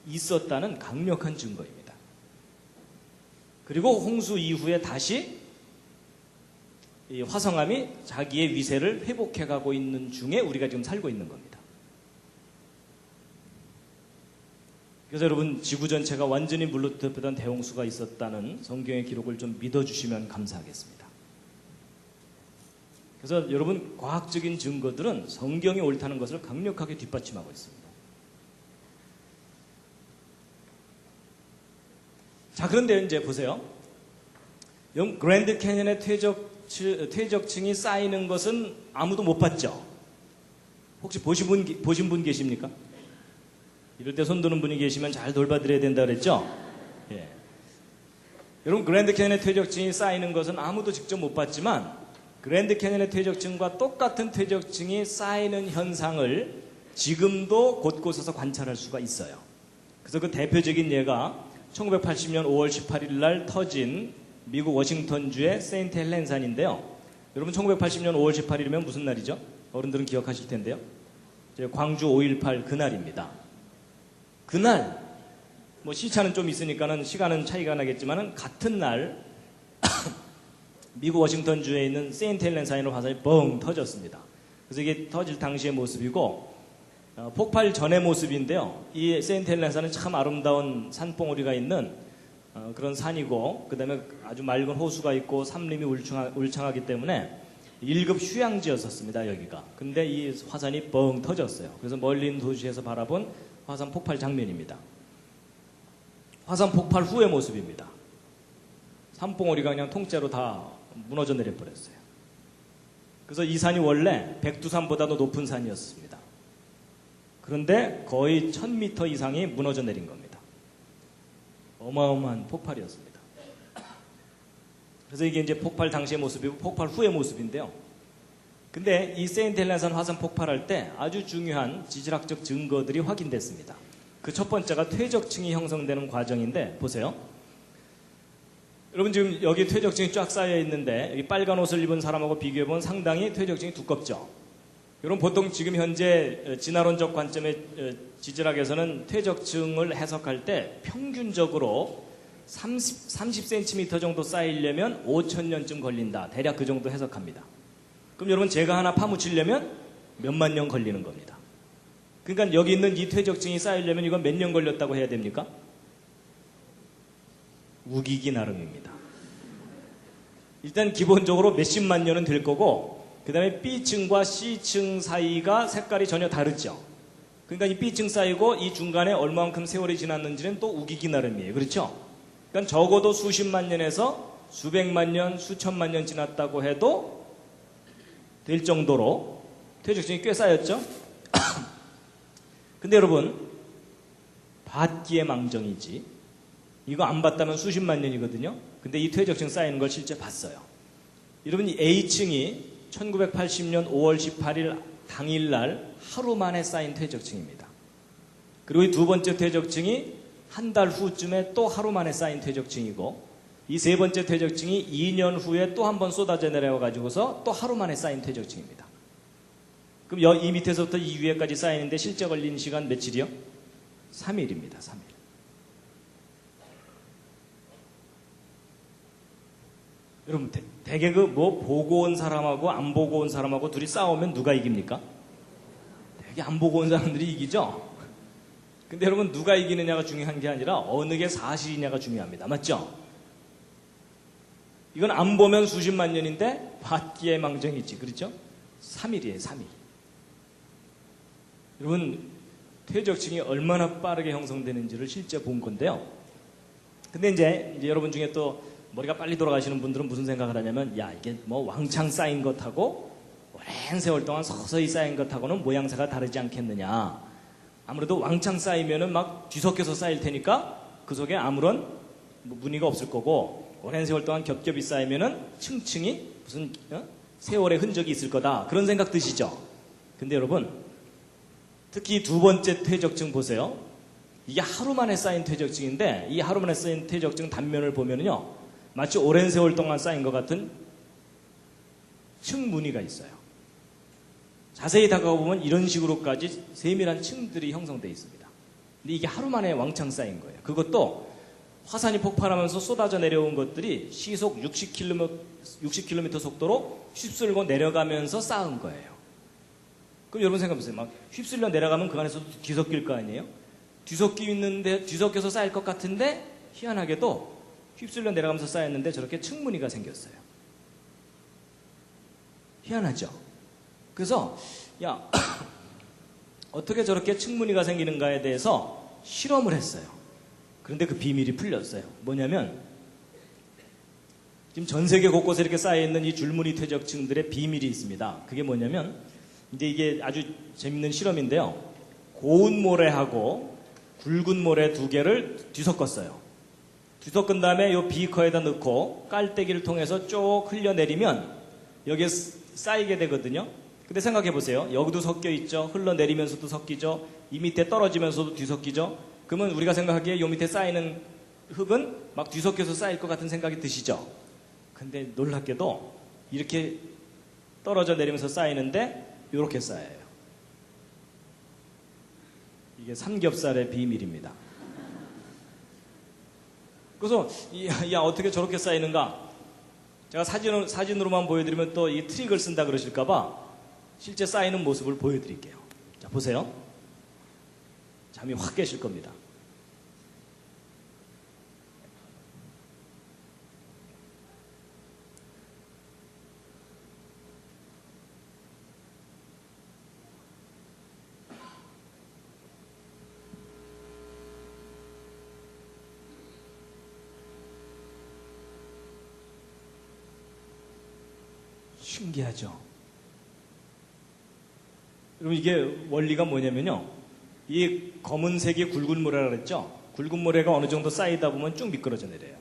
있었다는 강력한 증거입니다. 그리고 홍수 이후에 다시 이 화성암이 자기의 위세를 회복해가고 있는 중에 우리가 지금 살고 있는 겁니다. 그래서 여러분 지구 전체가 완전히 물로 뒤덮였던 대홍수가 있었다는 성경의 기록을 좀 믿어주시면 감사하겠습니다. 그래서 여러분 과학적인 증거들은 성경이 옳다는 것을 강력하게 뒷받침하고 있습니다. 자, 그런데 이제 보세요. 그랜드 캐니언의 퇴적층이 쌓이는 것은 아무도 못 봤죠? 혹시 보신 분 계십니까? 이럴 때 손 드는 분이 계시면 잘 돌봐드려야 된다 그랬죠? 예. 여러분 그랜드 캐니언의 퇴적층이 쌓이는 것은 아무도 직접 못 봤지만 그랜드 캐니언의 퇴적층과 똑같은 퇴적층이 쌓이는 현상을 지금도 곳곳에서 관찰할 수가 있어요. 그래서 그 대표적인 예가 1980년 5월 18일 날 터진 미국 워싱턴주의 세인트 헬렌 산인데요. 여러분 1980년 5월 18일이면 무슨 날이죠? 어른들은 기억하실 텐데요. 광주 5.18 그날입니다. 그날 뭐 시차는 좀 있으니까는 시간은 차이가 나겠지만은 같은 날 미국 워싱턴주에 있는 세인트 헬렌 산으로 화산이 뻥 터졌습니다. 그래서 이게 터질 당시의 모습이고 폭발 전의 모습인데요. 이 세인트 헬렌 산은 참 아름다운 산봉우리가 있는 그런 산이고, 그 다음에 아주 맑은 호수가 있고 산림이 울창하기 때문에 1급 휴양지였었습니다, 여기가. 근데 이 화산이 뻥 터졌어요. 그래서 멀리 있는 도시에서 바라본 화산 폭발 장면입니다. 화산 폭발 후의 모습입니다. 산봉우리가 그냥 통째로 다 무너져 내려버렸어요. 그래서 이 산이 원래 백두산보다도 높은 산이었습니다. 그런데 거의 1000m 이상이 무너져 내린 겁니다. 어마어마한 폭발이었습니다. 그래서 이게 이제 폭발 당시의 모습이고 폭발 후의 모습인데요. 근데 이 세인트 헬렌산 화산 폭발할 때 아주 중요한 지질학적 증거들이 확인됐습니다. 그 첫 번째가 퇴적층이 형성되는 과정인데, 보세요. 여러분 지금 여기 퇴적층이 쫙 쌓여 있는데, 여기 빨간 옷을 입은 사람하고 비교해보면 상당히 퇴적층이 두껍죠. 여러분 보통 지금 현재 진화론적 관점의 지질학에서는 퇴적층을 해석할 때 평균적으로 30cm 정도 쌓이려면 5000년쯤 걸린다. 대략 그 정도 해석합니다. 그럼 여러분 제가 하나 파묻히려면 몇만 년 걸리는 겁니다. 그러니까 여기 있는 이 퇴적층이 쌓이려면 이건 몇 년 걸렸다고 해야 됩니까? 우기기 나름입니다. 일단 기본적으로 몇십만 년은 될 거고, 그 다음에 B층과 C층 사이가 색깔이 전혀 다르죠. 그러니까 이 B층 사이고 이 중간에 얼마만큼 세월이 지났는지는 또 우기기 나름이에요. 그렇죠? 그러니까 적어도 수십만 년에서 수백만 년, 수천만 년 지났다고 해도 될 정도로 퇴적층이 꽤 쌓였죠? 근데 여러분, 받기의 망정이지. 이거 안 봤다면 수십만 년이거든요. 근데 이 퇴적층 쌓이는 걸 실제 봤어요. 여러분, 이 A층이 1980년 5월 18일 당일날 하루 만에 쌓인 퇴적층입니다. 그리고 이 두 번째 퇴적층이 한 달 후쯤에 또 하루 만에 쌓인 퇴적층이고, 이 세 번째 퇴적층이 2년 후에 또 한 번 쏟아져 내려와가지고서 또 하루 만에 쌓인 퇴적층입니다. 그럼 이 밑에서부터 이 위에까지 쌓이는데 실제 걸린 시간 며칠이요? 3일입니다. 3일. 여러분, 대개 그 뭐 보고 온 사람하고 안 보고 온 사람하고 둘이 싸우면 누가 이깁니까? 대개 안 보고 온 사람들이 이기죠? 근데 여러분, 누가 이기느냐가 중요한 게 아니라 어느 게 사실이냐가 중요합니다. 맞죠? 이건 안 보면 수십만 년인데 받기의 망정이지. 그렇죠? 3일이에요. 3일. 여러분, 퇴적층이 얼마나 빠르게 형성되는지를 실제 본 건데요. 근데 이제 여러분 중에 또 머리가 빨리 돌아가시는 분들은 무슨 생각을 하냐면, 야, 이게 뭐 왕창 쌓인 것하고 오랜 세월 동안 서서히 쌓인 것하고는 모양새가 다르지 않겠느냐. 아무래도 왕창 쌓이면은 막 뒤섞여서 쌓일 테니까 그 속에 아무런 무늬가 없을 거고, 오랜 세월 동안 겹겹이 쌓이면은 층층이 무슨 세월의 흔적이 있을 거다. 그런 생각 드시죠? 근데 여러분, 특히 두 번째 퇴적층 보세요. 이게 하루 만에 쌓인 퇴적층인데, 이 하루 만에 쌓인 퇴적층 단면을 보면은요, 마치 오랜 세월 동안 쌓인 것 같은 층 무늬가 있어요. 자세히 다가가 보면 이런 식으로까지 세밀한 층들이 형성되어 있습니다. 근데 이게 하루 만에 왕창 쌓인 거예요. 그것도 화산이 폭발하면서 쏟아져 내려온 것들이 시속 60km 속도로 휩쓸고 내려가면서 쌓은 거예요. 그럼 여러분 생각해보세요. 막 휩쓸려 내려가면 그 안에서 뒤섞일 거 아니에요? 뒤섞여서 쌓일 것 같은데 희한하게도 휩쓸려 내려가면서 쌓였는데 저렇게 층무늬가 생겼어요. 희한하죠? 그래서 야, 어떻게 저렇게 층무늬가 생기는가에 대해서 실험을 했어요. 그런데 그 비밀이 풀렸어요. 뭐냐면, 지금 전 세계 곳곳에 이렇게 쌓여있는 이 줄무늬 퇴적층들의 비밀이 있습니다. 그게 뭐냐면, 이제 이게 아주 재밌는 실험인데요. 고운 모래하고 굵은 모래 두 개를 뒤섞었어요. 뒤섞은 다음에 이 비커에다 넣고 깔때기를 통해서 쭉 흘려내리면 여기에 쌓이게 되거든요. 근데 생각해 보세요. 여기도 섞여 있죠. 흘러내리면서도 섞이죠. 이 밑에 떨어지면서도 뒤섞이죠. 그러면 우리가 생각하기에 이 밑에 쌓이는 흙은 막 뒤섞여서 쌓일 것 같은 생각이 드시죠. 근데 놀랍게도 이렇게 떨어져 내리면서 쌓이는데 이렇게 쌓여요. 이게 삼겹살의 비밀입니다. 그래서 야, 어떻게 저렇게 쌓이는가? 제가 사진으로만 보여드리면 또 이 트릭을 쓴다 그러실까봐 실제 쌓이는 모습을 보여드릴게요. 자, 보세요. 감이 확 깨실 겁니다. 신기하죠? 여러분 이게 원리가 뭐냐면요. 이 검은색이 굵은 모래라 그랬죠? 굵은 모래가 어느 정도 쌓이다 보면 쭉 미끄러져 내려요.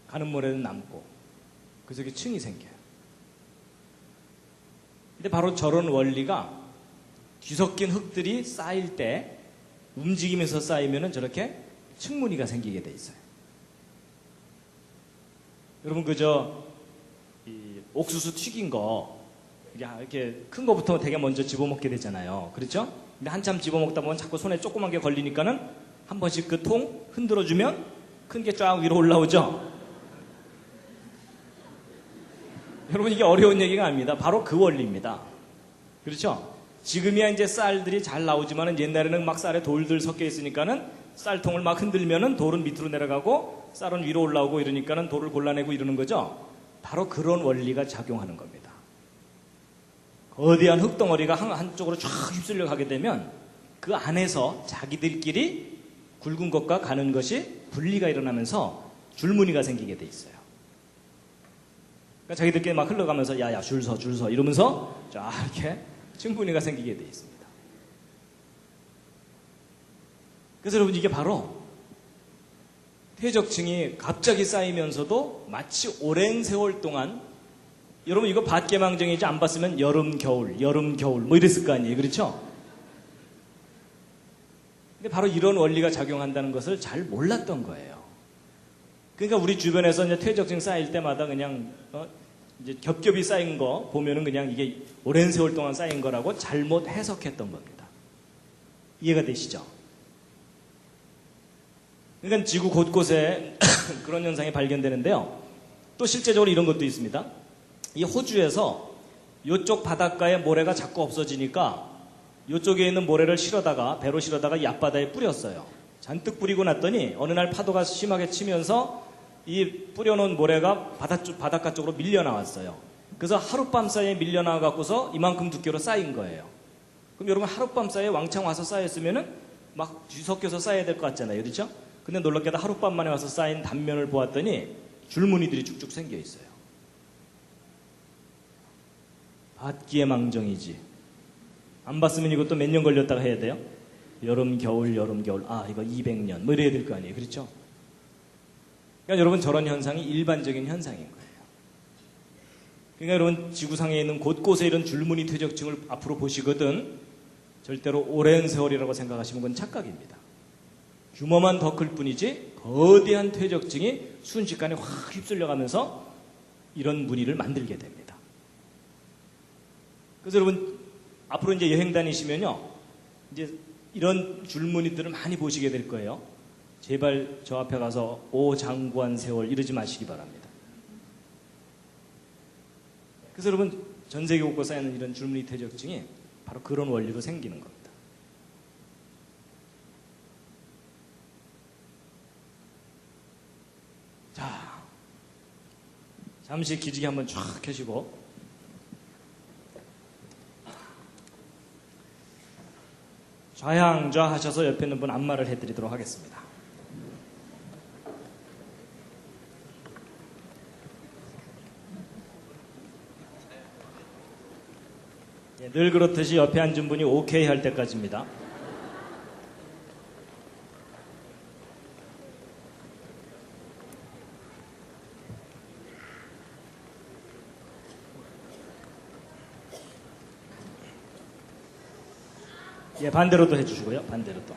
가는 모래는 남고. 그래서 이게 층이 생겨요. 근데 바로 저런 원리가 뒤섞인 흙들이 쌓일 때 움직이면서 쌓이면 저렇게 층무늬가 생기게 돼 있어요. 여러분 그저 이 옥수수 튀긴 거 이렇게 큰 거부터 되게 먼저 집어먹게 되잖아요. 그렇죠? 근데 한참 집어먹다 보면 자꾸 손에 조그만 게 걸리니까는 한 번씩 그 통 흔들어주면 큰 게 쫙 위로 올라오죠? 여러분 이게 어려운 얘기가 아닙니다. 바로 그 원리입니다. 그렇죠? 지금이야 이제 쌀들이 잘 나오지만은 옛날에는 막 쌀에 돌들 섞여 있으니까는 쌀통을 막 흔들면은 돌은 밑으로 내려가고 쌀은 위로 올라오고 이러니까는 돌을 골라내고 이러는 거죠? 바로 그런 원리가 작용하는 겁니다. 거대한 흙덩어리가 한쪽으로 쫙 휩쓸려 가게 되면 그 안에서 자기들끼리 굵은 것과 가는 것이 분리가 일어나면서 줄무늬가 생기게 돼 있어요. 그러니까 자기들끼리 막 흘러가면서 야야 줄 서 이러면서 쫙 이렇게 층분위가 생기게 돼 있습니다. 그래서 여러분 이게 바로 퇴적층이 갑자기 쌓이면서도 마치 오랜 세월 동안 여러분 이거 밭개망정이지 안 봤으면 여름 겨울 뭐 이랬을 거 아니에요. 그렇죠? 근데 바로 이런 원리가 작용한다는 것을 잘 몰랐던 거예요. 그러니까 우리 주변에서 이제 퇴적층 쌓일 때마다 그냥 이제 겹겹이 쌓인 거 보면은 그냥 이게 오랜 세월 동안 쌓인 거라고 잘못 해석했던 겁니다. 이해가 되시죠? 그러니까 지구 곳곳에 그런 현상이 발견되는데요. 또 실제적으로 이런 것도 있습니다. 이 호주에서 이쪽 바닷가에 모래가 자꾸 없어지니까 이쪽에 있는 모래를 배로 실어다가 이 앞바다에 뿌렸어요. 잔뜩 뿌리고 났더니 어느 날 파도가 심하게 치면서 이 뿌려놓은 모래가 바닷가 쪽으로 밀려 나왔어요. 그래서 하룻밤 사이에 밀려 나와갖고서 이만큼 두께로 쌓인 거예요. 그럼 여러분 하룻밤 사이에 왕창 와서 쌓였으면은 막 뒤섞여서 쌓여야 될 것 같잖아요. 그렇죠? 근데 놀랍게도 하룻밤 만에 와서 쌓인 단면을 보았더니 줄무늬들이 쭉쭉 생겨 있어요. 밭기의 망정이지. 안 봤으면 이것도 몇 년 걸렸다가 해야 돼요? 여름, 겨울. 아, 이거 200년. 뭐 이래야 될 거 아니에요. 그렇죠? 그러니까 여러분 저런 현상이 일반적인 현상인 거예요. 그러니까 여러분 지구상에 있는 곳곳에 이런 줄무늬 퇴적층을 앞으로 보시거든 절대로 오랜 세월이라고 생각하시는 건 착각입니다. 규모만 더 클 뿐이지 거대한 퇴적층이 순식간에 확 휩쓸려가면서 이런 무늬를 만들게 됩니다. 그래서 여러분 앞으로 이제 여행 다니시면요 이제 이런 줄무늬들을 많이 보시게 될 거예요. 제발 저 앞에 가서 오 장구한 세월 이러지 마시기 바랍니다. 그래서 여러분 전 세계 곳곳에 있는 이런 줄무늬 퇴적층이 바로 그런 원리로 생기는 겁니다. 자, 잠시 기지개 한번 쫙 켜시고 좌양좌 하셔서 옆에 있는 분 안마를 해드리도록 하겠습니다. 늘 그렇듯이 옆에 앉은 분이 오케이 할 때까지입니다. 예, 반대로도 해주시고요. 반대로도.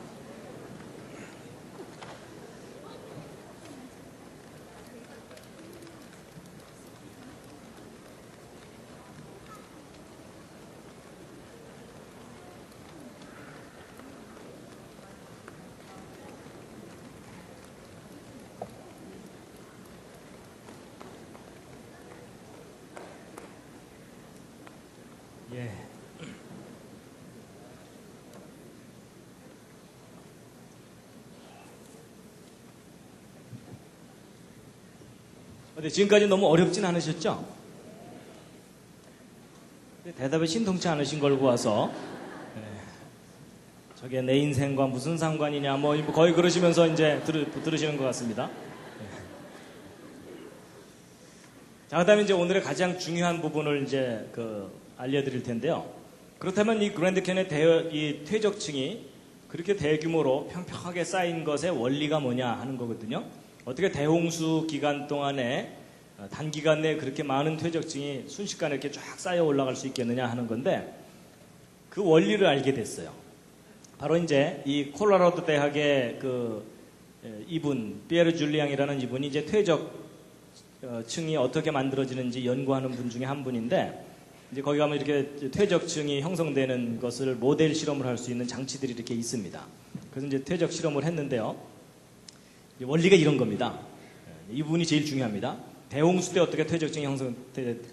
예. 근데 지금까지 너무 어렵진 않으셨죠? 대답이 신통치 않으신 걸고 와서 저게 내 인생과 무슨 상관이냐 뭐 거의 그러시면서 이제 들으시는 것 같습니다. 자, 그다음에 이제 오늘의 가장 중요한 부분을 이제 알려드릴 텐데요. 그렇다면 이 그랜드 캐니언의 이 퇴적층이 그렇게 대규모로 평평하게 쌓인 것의 원리가 뭐냐 하는 거거든요. 어떻게 대홍수 기간 동안에 단기간 내에 그렇게 많은 퇴적층이 순식간에 이렇게 쫙 쌓여 올라갈 수 있겠느냐 하는 건데 그 원리를 알게 됐어요. 바로 이제 이 콜로라도 대학의 이분 피에르 줄리앙이라는 이분이 이제 퇴적층이 어떻게 만들어지는지 연구하는 분 중에 한 분인데 이제 거기 가면 이렇게 퇴적층이 형성되는 것을 모델 실험을 할 수 있는 장치들이 이렇게 있습니다. 그래서 이제 퇴적 실험을 했는데요. 원리가 이런 겁니다. 이분이 제일 중요합니다. 대홍수 때 어떻게 퇴적층이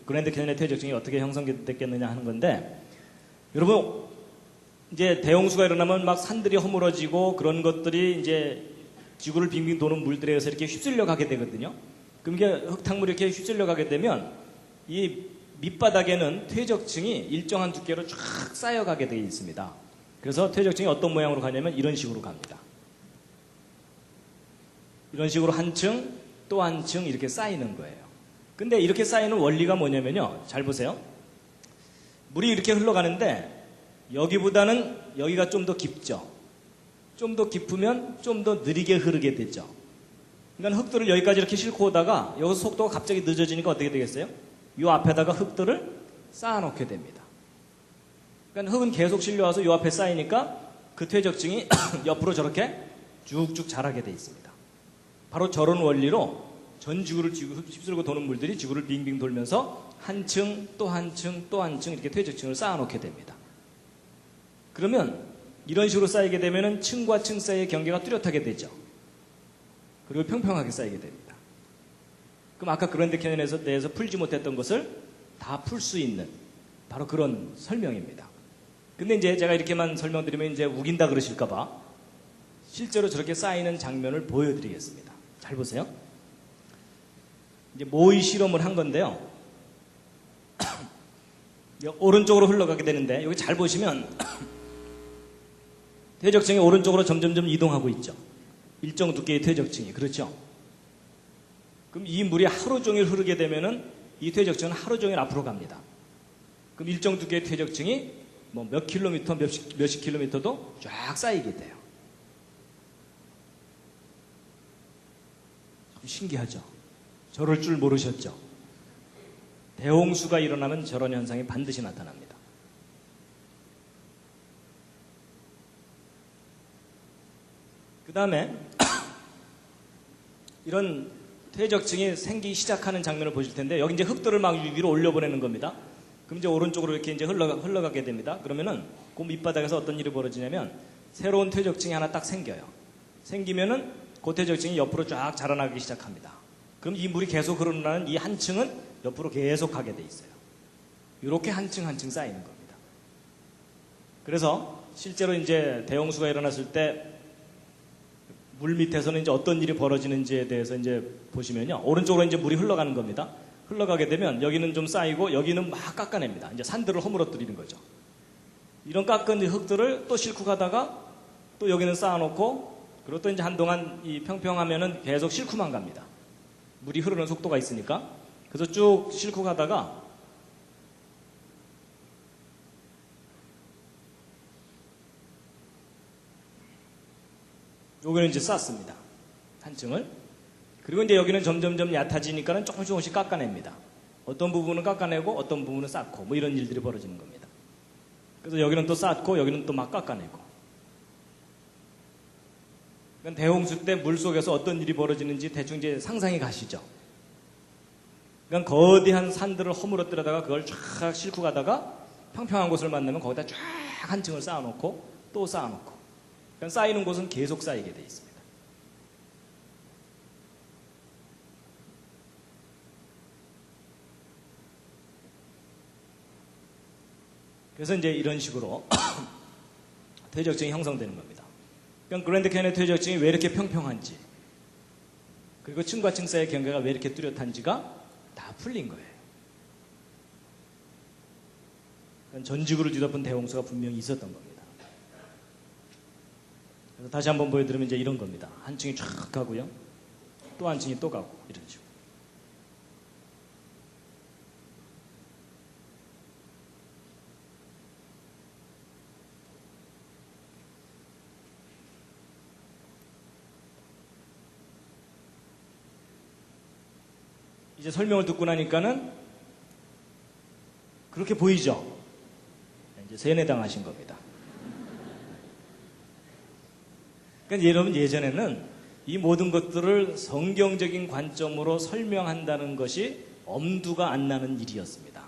그랜드 캐니언의 퇴적층이 어떻게 형성됐겠느냐 하는 건데, 여러분, 이제 대홍수가 일어나면 막 산들이 허물어지고 그런 것들이 이제 지구를 빙빙 도는 물들에 의해서 이렇게 휩쓸려 가게 되거든요. 그럼 이게 흙탕물이 이렇게 휩쓸려 가게 되면 이 밑바닥에는 퇴적층이 일정한 두께로 쫙 쌓여가게 되어 있습니다. 그래서 퇴적층이 어떤 모양으로 가냐면 이런 식으로 갑니다. 이런 식으로 한 층, 또 한 층 이렇게 쌓이는 거예요. 근데 이렇게 쌓이는 원리가 뭐냐면요. 잘 보세요. 물이 이렇게 흘러가는데 여기보다는 여기가 좀 더 깊죠. 좀 더 깊으면 좀 더 느리게 흐르게 되죠. 그러니까 흙들을 여기까지 이렇게 싣고 오다가 여기서 속도가 갑자기 늦어지니까 어떻게 되겠어요? 이 앞에다가 흙들을 쌓아놓게 됩니다. 그러니까 흙은 계속 실려와서 이 앞에 쌓이니까 그 퇴적층이 옆으로 저렇게 쭉쭉 자라게 돼 있습니다. 바로 저런 원리로 전 지구를 휩쓸고 도는 물들이 지구를 빙빙 돌면서 한 층, 또 한 층, 또 한 층 이렇게 퇴적층을 쌓아놓게 됩니다. 그러면 이런 식으로 쌓이게 되면 층과 층 사이의 경계가 뚜렷하게 되죠. 그리고 평평하게 쌓이게 됩니다. 그럼 아까 그랜드 캐니언에서 대해서 풀지 못했던 것을 다 풀 수 있는 바로 그런 설명입니다. 근데 이제 제가 이렇게만 설명드리면 이제 우긴다 그러실까봐 실제로 저렇게 쌓이는 장면을 보여드리겠습니다. 잘 보세요. 이제 모의 실험을 한 건데요. 오른쪽으로 흘러가게 되는데 여기 잘 보시면 퇴적층이 오른쪽으로 점점점 이동하고 있죠. 일정 두께의 퇴적층이. 그렇죠? 그럼 이 물이 하루 종일 흐르게 되면은 이 퇴적층은 하루 종일 앞으로 갑니다. 그럼 일정 두께의 퇴적층이 뭐 몇 킬로미터, 몇십 킬로미터도 쫙 쌓이게 돼요. 참 신기하죠? 저럴 줄 모르셨죠? 대홍수가 일어나면 저런 현상이 반드시 나타납니다. 그 다음에 이런 퇴적층이 생기기 시작하는 장면을 보실 텐데 여기 이제 흙들을 막 위로 올려보내는 겁니다. 그럼 이제 오른쪽으로 이렇게 이제 흘러가게 됩니다. 그러면은 그 밑바닥에서 어떤 일이 벌어지냐면 새로운 퇴적층이 하나 딱 생겨요. 생기면은 그 퇴적층이 옆으로 쫙 자라나기 시작합니다. 그럼 이 물이 계속 흐르는 이 한 층은 옆으로 계속 가게 돼 있어요. 이렇게 한 층 한 층 쌓이는 겁니다. 그래서 실제로 이제 대홍수가 일어났을 때 물 밑에서는 이제 어떤 일이 벌어지는지에 대해서 이제 보시면요. 오른쪽으로 이제 물이 흘러가는 겁니다. 흘러가게 되면 여기는 좀 쌓이고 여기는 막 깎아냅니다. 이제 산들을 허물어뜨리는 거죠. 이런 깎은 흙들을 또 싣고 가다가 또 여기는 쌓아놓고 그리고 또 이제 한동안 이 평평하면은 계속 싣고만 갑니다. 물이 흐르는 속도가 있으니까. 그래서 쭉 싣고 가다가 여기는 이제 쌓습니다. 한 층을. 그리고 이제 여기는 점점점 얕아지니까는 조금씩 깎아냅니다. 어떤 부분은 깎아내고 어떤 부분은 쌓고 뭐 이런 일들이 벌어지는 겁니다. 그래서 여기는 또 쌓고 여기는 또 막 깎아내고. 그러니까 대홍수 때 물 속에서 어떤 일이 벌어지는지 대충 이제 상상이 가시죠. 그러니까 거대한 산들을 허물어뜨려다가 그걸 쫙 싣고 가다가 평평한 곳을 만나면 거기다 쫙 한 층을 쌓아놓고 또 쌓아놓고. 그러니까 쌓이는 곳은 계속 쌓이게 돼 있습니다. 그래서 이제 이런 식으로 퇴적층이 형성되는 겁니다. 그러니까 그랜드 캐니언의 퇴적층이 왜 이렇게 평평한지 그리고 층과 층 사이의 경계가 왜 이렇게 뚜렷한지가 다 풀린 거예요. 그러니까 전지구를 뒤덮은 대홍수가 분명히 있었던 겁니다. 그래서 다시 한번 보여드리면 이제 이런 겁니다. 한 층이 쫙 가고요. 또 한 층이 또 가고 이런 식으로. 이제 설명을 듣고 나니까는 그렇게 보이죠? 이제 세뇌당하신 겁니다. 그러니까 여러분 예전에는 이 모든 것들을 성경적인 관점으로 설명한다는 것이 엄두가 안 나는 일이었습니다.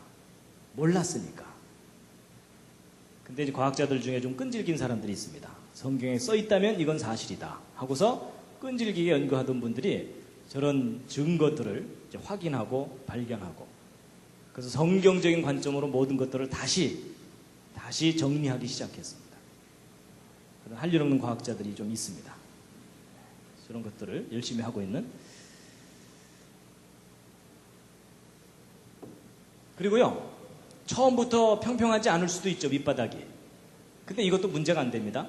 몰랐으니까. 근데 이제 과학자들 중에 좀 끈질긴 사람들이 있습니다. 성경에 써 있다면 이건 사실이다 하고서 끈질기게 연구하던 분들이 저런 증거들을 이제 확인하고 발견하고 그래서 성경적인 관점으로 모든 것들을 다시 정리하기 시작했습니다. 그런 할 일 없는 과학자들이 좀 있습니다. 그런 것들을 열심히 하고 있는. 그리고요, 처음부터 평평하지 않을 수도 있죠, 밑바닥이. 근데 이것도 문제가 안 됩니다.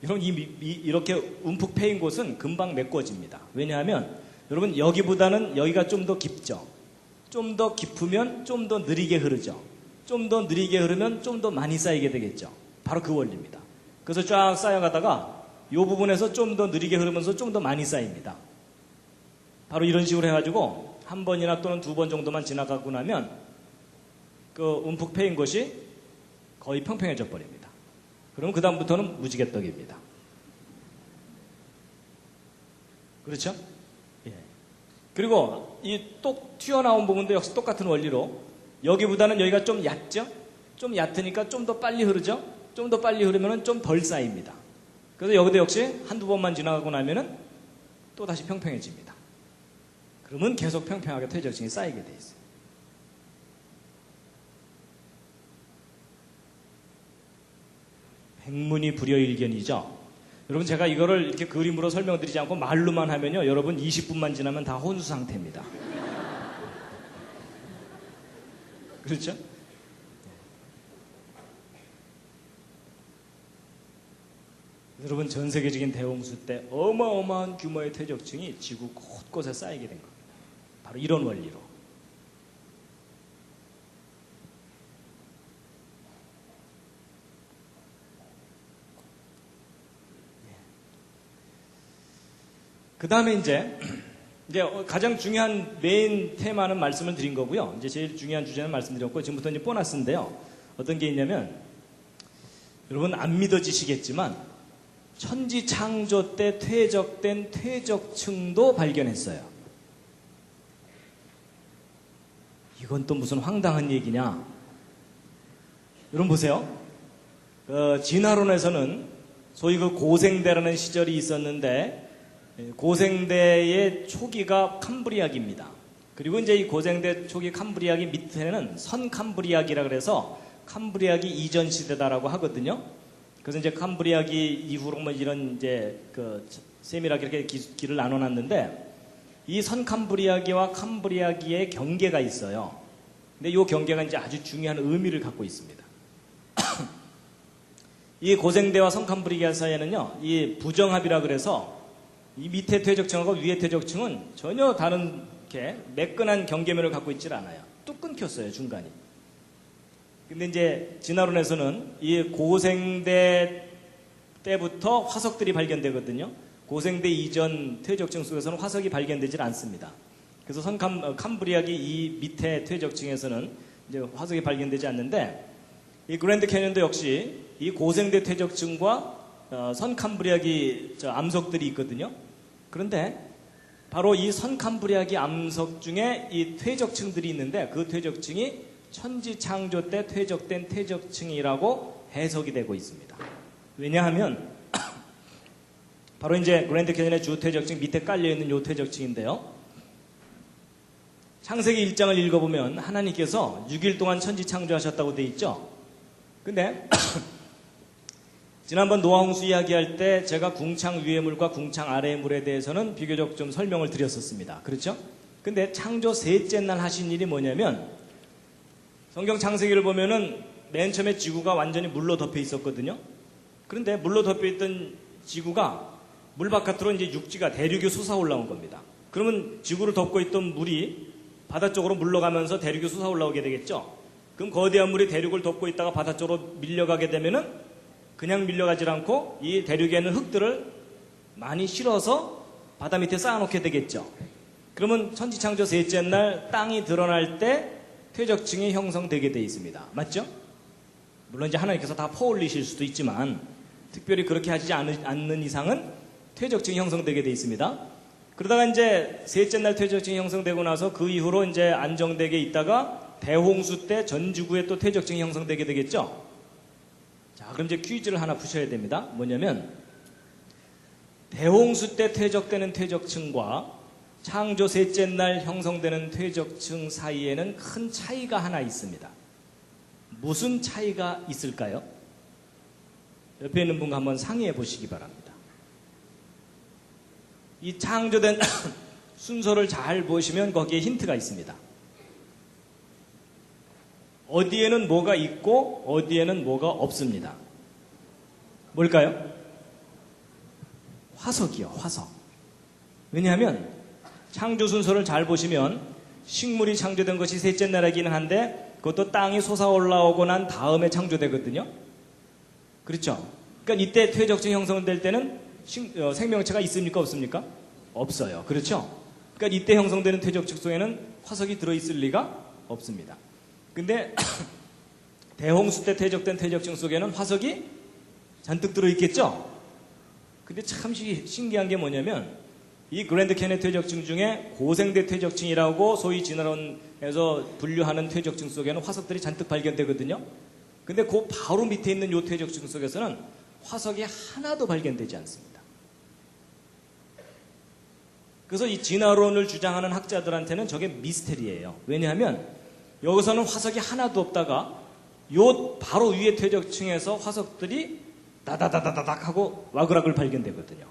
여러분, 이렇게 움푹 패인 곳은 금방 메꿔집니다. 왜냐하면 여러분, 여기보다는 여기가 좀 더 깊죠. 좀 더 깊으면 좀 더 느리게 흐르죠. 좀 더 느리게 흐르면 좀 더 많이 쌓이게 되겠죠. 바로 그 원리입니다. 그래서 쫙 쌓여가다가 이 부분에서 좀 더 느리게 흐르면서 좀 더 많이 쌓입니다. 바로 이런 식으로 해가지고 한 번이나 또는 두 번 정도만 지나가고 나면 그 움푹 패인 것이 거의 평평해져 버립니다. 그럼 그 다음부터는 무지개떡입니다. 그렇죠? 예. 그리고 이 똑 튀어나온 부분도 역시 똑같은 원리로 여기보다는 여기가 좀 얕죠? 좀 얕으니까 좀 더 빨리 흐르죠? 좀 더 빨리 흐르면 좀 덜 쌓입니다. 그래서 여기도 역시 한두 번만 지나가고 나면은 또 다시 평평해집니다. 그러면 계속 평평하게 퇴적층이 쌓이게 돼 있어요. 백문이 불여일견이죠. 여러분 제가 이거를 이렇게 그림으로 설명드리지 않고 말로만 하면요, 여러분 20분만 지나면 다 혼수 상태입니다. 그렇죠? 여러분 전 세계적인 대홍수 때 어마어마한 규모의 퇴적층이 지구 곳곳에 쌓이게 된 겁니다. 바로 이런 원리로. 그 다음에 이제 가장 중요한 메인 테마는 말씀을 드린 거고요. 이제 제일 중요한 주제는 말씀드렸고, 지금부터 이제 보너스인데요. 어떤 게 있냐면, 여러분 안 믿어지시겠지만, 천지 창조 때 퇴적된 퇴적층도 발견했어요. 이건 또 무슨 황당한 얘기냐? 여러분 보세요. 진화론에서는 소위 그 고생대라는 시절이 있었는데, 고생대의 초기가 캄브리아기입니다. 그리고 이제 이 고생대 초기 캄브리아기 밑에는 선캄브리아기라 그래서 캄브리아기 이전 시대다라고 하거든요. 그래서 이제 캄브리아기 이후로 뭐 이런 이제 그 세밀하게 이렇게 길을 나눠놨는데, 이 선캄브리아기와 캄브리아기의 경계가 있어요. 근데 이 경계가 이제 아주 중요한 의미를 갖고 있습니다. 이 고생대와 선캄브리아 사이에는요, 이 부정합이라 그래서 이 밑에 퇴적층하고 위에 퇴적층은 전혀 다른 이렇게 매끈한 경계면을 갖고 있질 않아요. 뚝 끊겼어요, 중간이. 근데 이제 진화론에서는 이 고생대 때부터 화석들이 발견되거든요. 고생대 이전 퇴적층 속에서는 화석이 발견되질 않습니다. 그래서 캄브리아기 이 밑에 퇴적층에서는 이제 화석이 발견되지 않는데, 이 그랜드 캐년도 역시 이 고생대 퇴적층과 선캄브리아기 암석들이 있거든요. 그런데 바로 이 선캄브리아기 암석 중에 이 퇴적층들이 있는데, 그 퇴적층이 천지 창조 때 퇴적된 퇴적층이라고 해석이 되고 있습니다. 왜냐하면 바로 이제 그랜드 캐년의 주 퇴적층 밑에 깔려 있는 이 퇴적층인데요. 창세기 1장을 읽어보면 하나님께서 6일 동안 천지 창조하셨다고 돼 있죠. 근데 지난번 노아홍수 이야기할 때 제가 궁창 위의 물과 궁창 아래의 물에 대해서는 비교적 좀 설명을 드렸었습니다. 그렇죠? 근데 창조 셋째 날 하신 일이 뭐냐면 성경 창세기를 보면은 맨 처음에 지구가 완전히 물로 덮여 있었거든요. 그런데 물로 덮여 있던 지구가 물 바깥으로 이제 육지가 대륙이 솟아 올라온 겁니다. 그러면 지구를 덮고 있던 물이 바다 쪽으로 물러가면서 대륙이 솟아 올라오게 되겠죠. 그럼 거대한 물이 대륙을 덮고 있다가 바다 쪽으로 밀려가게 되면은 그냥 밀려가지 않고 이 대륙에 있는 흙들을 많이 실어서 바다 밑에 쌓아놓게 되겠죠. 그러면 천지창조 셋째 날 땅이 드러날 때 퇴적층이 형성되게 되어 있습니다. 맞죠? 물론 이제 하나님께서 다 퍼올리실 수도 있지만 특별히 그렇게 하지 않는 이상은 퇴적층이 형성되게 되어 있습니다. 그러다가 이제 셋째 날 퇴적층이 형성되고 나서 그 이후로 이제 안정되게 있다가 대홍수 때 전 지구에 또 퇴적층이 형성되게 되겠죠. 자, 그럼 이제 퀴즈를 하나 푸셔야 됩니다. 뭐냐면 대홍수 때 퇴적되는 퇴적층과 창조 셋째 날 형성되는 퇴적층 사이에는 큰 차이가 하나 있습니다. 무슨 차이가 있을까요? 옆에 있는 분과 한번 상의해 보시기 바랍니다. 이 창조된 순서를 잘 보시면 거기에 힌트가 있습니다. 어디에는 뭐가 있고 어디에는 뭐가 없습니다. 뭘까요? 화석이요, 화석. 왜냐하면 창조 순서를 잘 보시면 식물이 창조된 것이 셋째 날이기는 한데 그것도 땅이 솟아올라오고 난 다음에 창조되거든요. 그렇죠? 그러니까 이때 퇴적층이 형성될 때는 생명체가 있습니까? 없습니까? 없어요. 그렇죠? 그러니까 이때 형성되는 퇴적층 속에는 화석이 들어있을 리가 없습니다. 근데 대홍수 때 퇴적된 퇴적층 속에는 화석이 잔뜩 들어있겠죠? 근데 참 신기한 게 뭐냐면 이 그랜드 캐년 퇴적층 중에 고생대 퇴적층이라고 소위 진화론에서 분류하는 퇴적층 속에는 화석들이 잔뜩 발견되거든요. 근데 그 바로 밑에 있는 이 퇴적층 속에서는 화석이 하나도 발견되지 않습니다. 그래서 이 진화론을 주장하는 학자들한테는 저게 미스테리예요. 왜냐하면 여기서는 화석이 하나도 없다가 요 바로 위에 퇴적층에서 화석들이 다다다다닥 하고 와그락을 발견되거든요.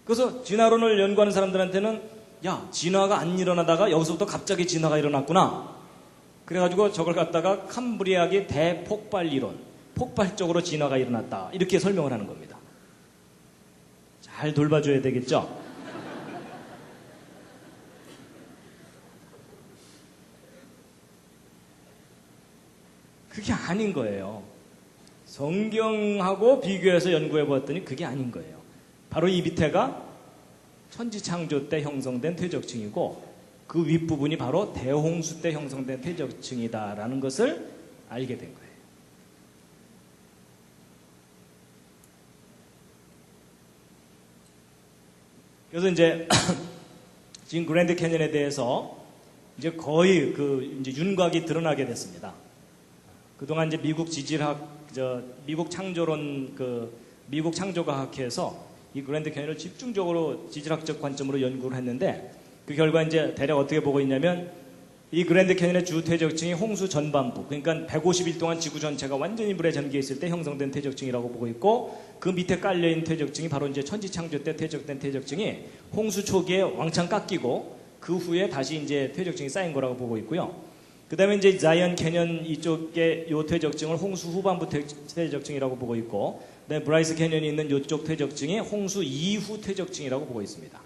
그래서 진화론을 연구하는 사람들한테는 야, 진화가 안 일어나다가 여기서부터 갑자기 진화가 일어났구나. 그래가지고 저걸 갖다가 캄브리아기 대폭발 이론, 폭발적으로 진화가 일어났다. 이렇게 설명을 하는 겁니다. 잘 돌봐줘야 되겠죠? 그게 아닌 거예요. 성경하고 비교해서 연구해 보았더니 그게 아닌 거예요. 바로 이 밑에가 천지창조 때 형성된 퇴적층이고 그 윗부분이 바로 대홍수 때 형성된 퇴적층이다라는 것을 알게 된 거예요. 그래서 이제 지금 그랜드 캐년에 대해서 이제 거의 이제 윤곽이 드러나게 됐습니다. 그동안 이제 미국 지질학, 미국 창조론, 미국 창조과학회에서 이 그랜드 캐년을 집중적으로 지질학적 관점으로 연구를 했는데 그 결과 이제 대략 어떻게 보고 있냐면 이 그랜드 캐년의 주 퇴적층이 홍수 전반부, 그러니까 150일 동안 지구 전체가 완전히 물에 잠겨 있을 때 형성된 퇴적층이라고 보고 있고 그 밑에 깔려있는 퇴적층이 바로 이제 천지창조 때 퇴적된 퇴적층이 홍수 초기에 왕창 깎이고 그 후에 다시 이제 퇴적층이 쌓인 거라고 보고 있고요. 그 다음에 이제 자이언 캐년 이쪽에 요 퇴적층을 홍수 후반부 퇴적층이라고 보고 있고, 그다음에 브라이스 캐년이 있는 이쪽 퇴적층이 홍수 이후 퇴적층이라고 보고 있습니다.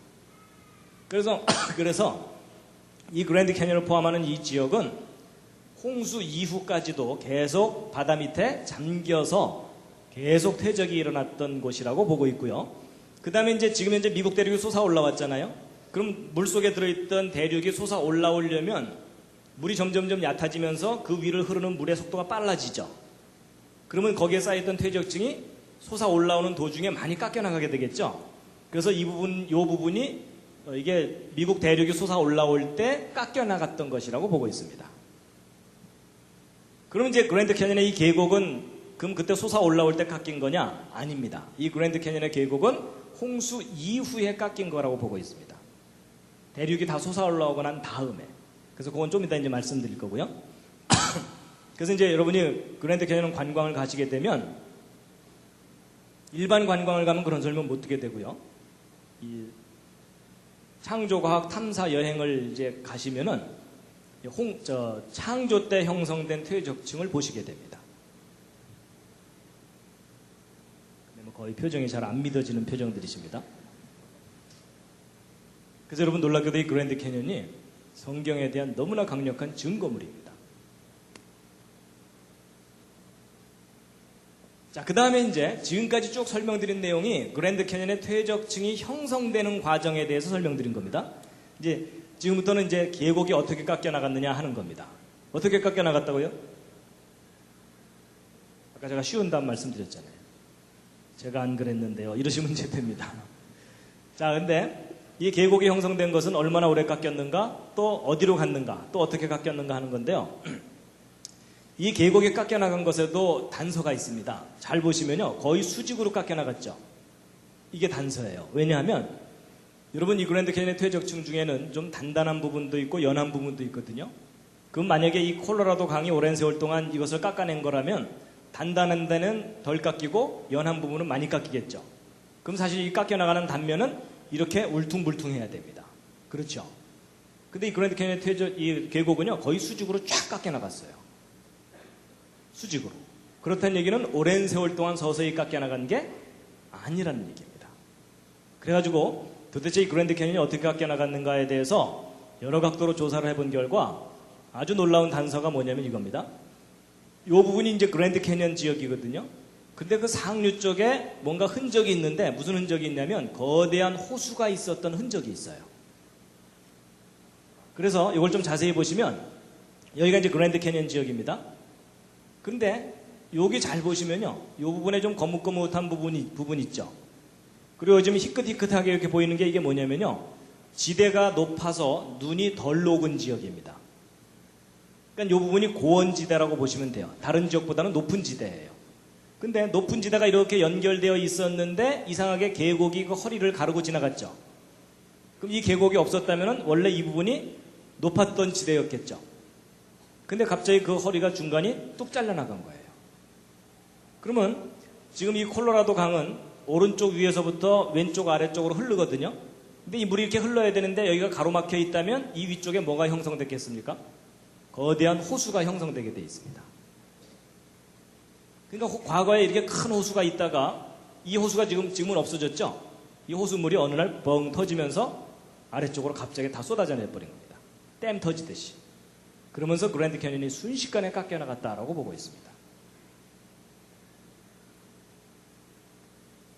그래서 이 그랜드 캐년을 포함하는 이 지역은 홍수 이후까지도 계속 바다 밑에 잠겨서 계속 퇴적이 일어났던 곳이라고 보고 있고요. 그 다음에 이제 지금 현재 미국 대륙이 솟아 올라왔잖아요. 그럼 물속에 들어있던 대륙이 솟아 올라오려면 물이 점점점 얕아지면서 그 위를 흐르는 물의 속도가 빨라지죠. 그러면 거기에 쌓였던 퇴적층이 솟아 올라오는 도중에 많이 깎여나가게 되겠죠. 그래서 요 부분이 이게 미국 대륙이 솟아 올라올 때 깎여나갔던 것이라고 보고 있습니다. 그럼 이제 그랜드 캐년의 이 계곡은 그럼 그때 솟아 올라올 때 깎인 거냐? 아닙니다. 이 그랜드 캐년의 계곡은 홍수 이후에 깎인 거라고 보고 있습니다. 대륙이 다 솟아 올라오고 난 다음에. 그래서 그건 좀 이따 이제 말씀드릴 거고요. 그래서 이제 여러분이 그랜드 캐년 관광을 가시게 되면 일반 관광을 가면 그런 설명 못 듣게 되고요. 이 창조과학 탐사 여행을 이제 가시면은 창조 때 형성된 퇴적층을 보시게 됩니다. 거의 표정이 잘 안 믿어지는 표정들이십니다. 그래서 여러분 놀랍게도 이 그랜드 캐년이 성경에 대한 너무나 강력한 증거물입니다. 자, 그 다음에 이제 지금까지 쭉 설명드린 내용이 그랜드 캐년의 퇴적층이 형성되는 과정에 대해서 설명드린 겁니다. 이제 지금부터는 이제 계곡이 어떻게 깎여 나갔느냐 하는 겁니다. 어떻게 깎여 나갔다고요? 아까 제가 쉬운 답 말씀드렸잖아요. 제가 안 그랬는데요. 이러시면 이제 됩니다. 자, 근데 이 계곡이 형성된 것은 얼마나 오래 깎였는가, 또 어디로 갔는가, 또 어떻게 깎였는가 하는 건데요. 이 계곡이 깎여 나간 것에도 단서가 있습니다. 잘 보시면요. 거의 수직으로 깎여 나갔죠. 이게 단서예요. 왜냐하면 여러분 이 그랜드 캐니언의 퇴적층 중에는 좀 단단한 부분도 있고 연한 부분도 있거든요. 그럼 만약에 이 콜로라도 강이 오랜 세월 동안 이것을 깎아낸 거라면 단단한 데는 덜 깎이고 연한 부분은 많이 깎이겠죠. 그럼 사실 이 깎여 나가는 단면은 이렇게 울퉁불퉁해야 됩니다. 그렇죠. 근데 이 그랜드 캐니언의 이 계곡은요 거의 수직으로 쫙 깎여 나갔어요. 수직으로. 그렇다는 얘기는 오랜 세월 동안 서서히 깎여 나간 게 아니라는 얘기입니다. 그래가지고 도대체 이 그랜드 캐니언이 어떻게 깎여 나갔는가에 대해서 여러 각도로 조사를 해본 결과 아주 놀라운 단서가 뭐냐면 이겁니다. 이 부분이 이제 그랜드 캐니언 지역이거든요. 근데 그 상류 쪽에 뭔가 흔적이 있는데 무슨 흔적이 있냐면 거대한 호수가 있었던 흔적이 있어요. 그래서 이걸 좀 자세히 보시면 여기가 이제 그랜드 캐니언 지역입니다. 근데 여기 잘 보시면요. 이 부분에 좀 거뭇거뭇한 부분 있죠. 그리고 요즘 희끗희끗하게 이렇게 보이는 게 이게 뭐냐면요. 지대가 높아서 눈이 덜 녹은 지역입니다. 그러니까 이 부분이 고원지대라고 보시면 돼요. 다른 지역보다는 높은 지대예요. 근데 높은 지대가 이렇게 연결되어 있었는데 이상하게 계곡이 그 허리를 가르고 지나갔죠. 그럼 이 계곡이 없었다면 원래 이 부분이 높았던 지대였겠죠. 근데 갑자기 그 허리가 중간이 뚝 잘려나간 거예요. 그러면 지금 이 콜로라도 강은 오른쪽 위에서부터 왼쪽 아래쪽으로 흐르거든요. 근데 이 물이 이렇게 흘러야 되는데 여기가 가로막혀 있다면 이 위쪽에 뭐가 형성됐겠습니까? 거대한 호수가 형성되게 돼 있습니다. 그러니까 과거에 이렇게 큰 호수가 있다가 이 호수가 지금은 없어졌죠. 이 호수물이 어느 날 뻥 터지면서 아래쪽으로 갑자기 다 쏟아져 내버린 겁니다. 댐 터지듯이. 그러면서 그랜드 캐니언이 순식간에 깎여 나갔다라고 보고 있습니다.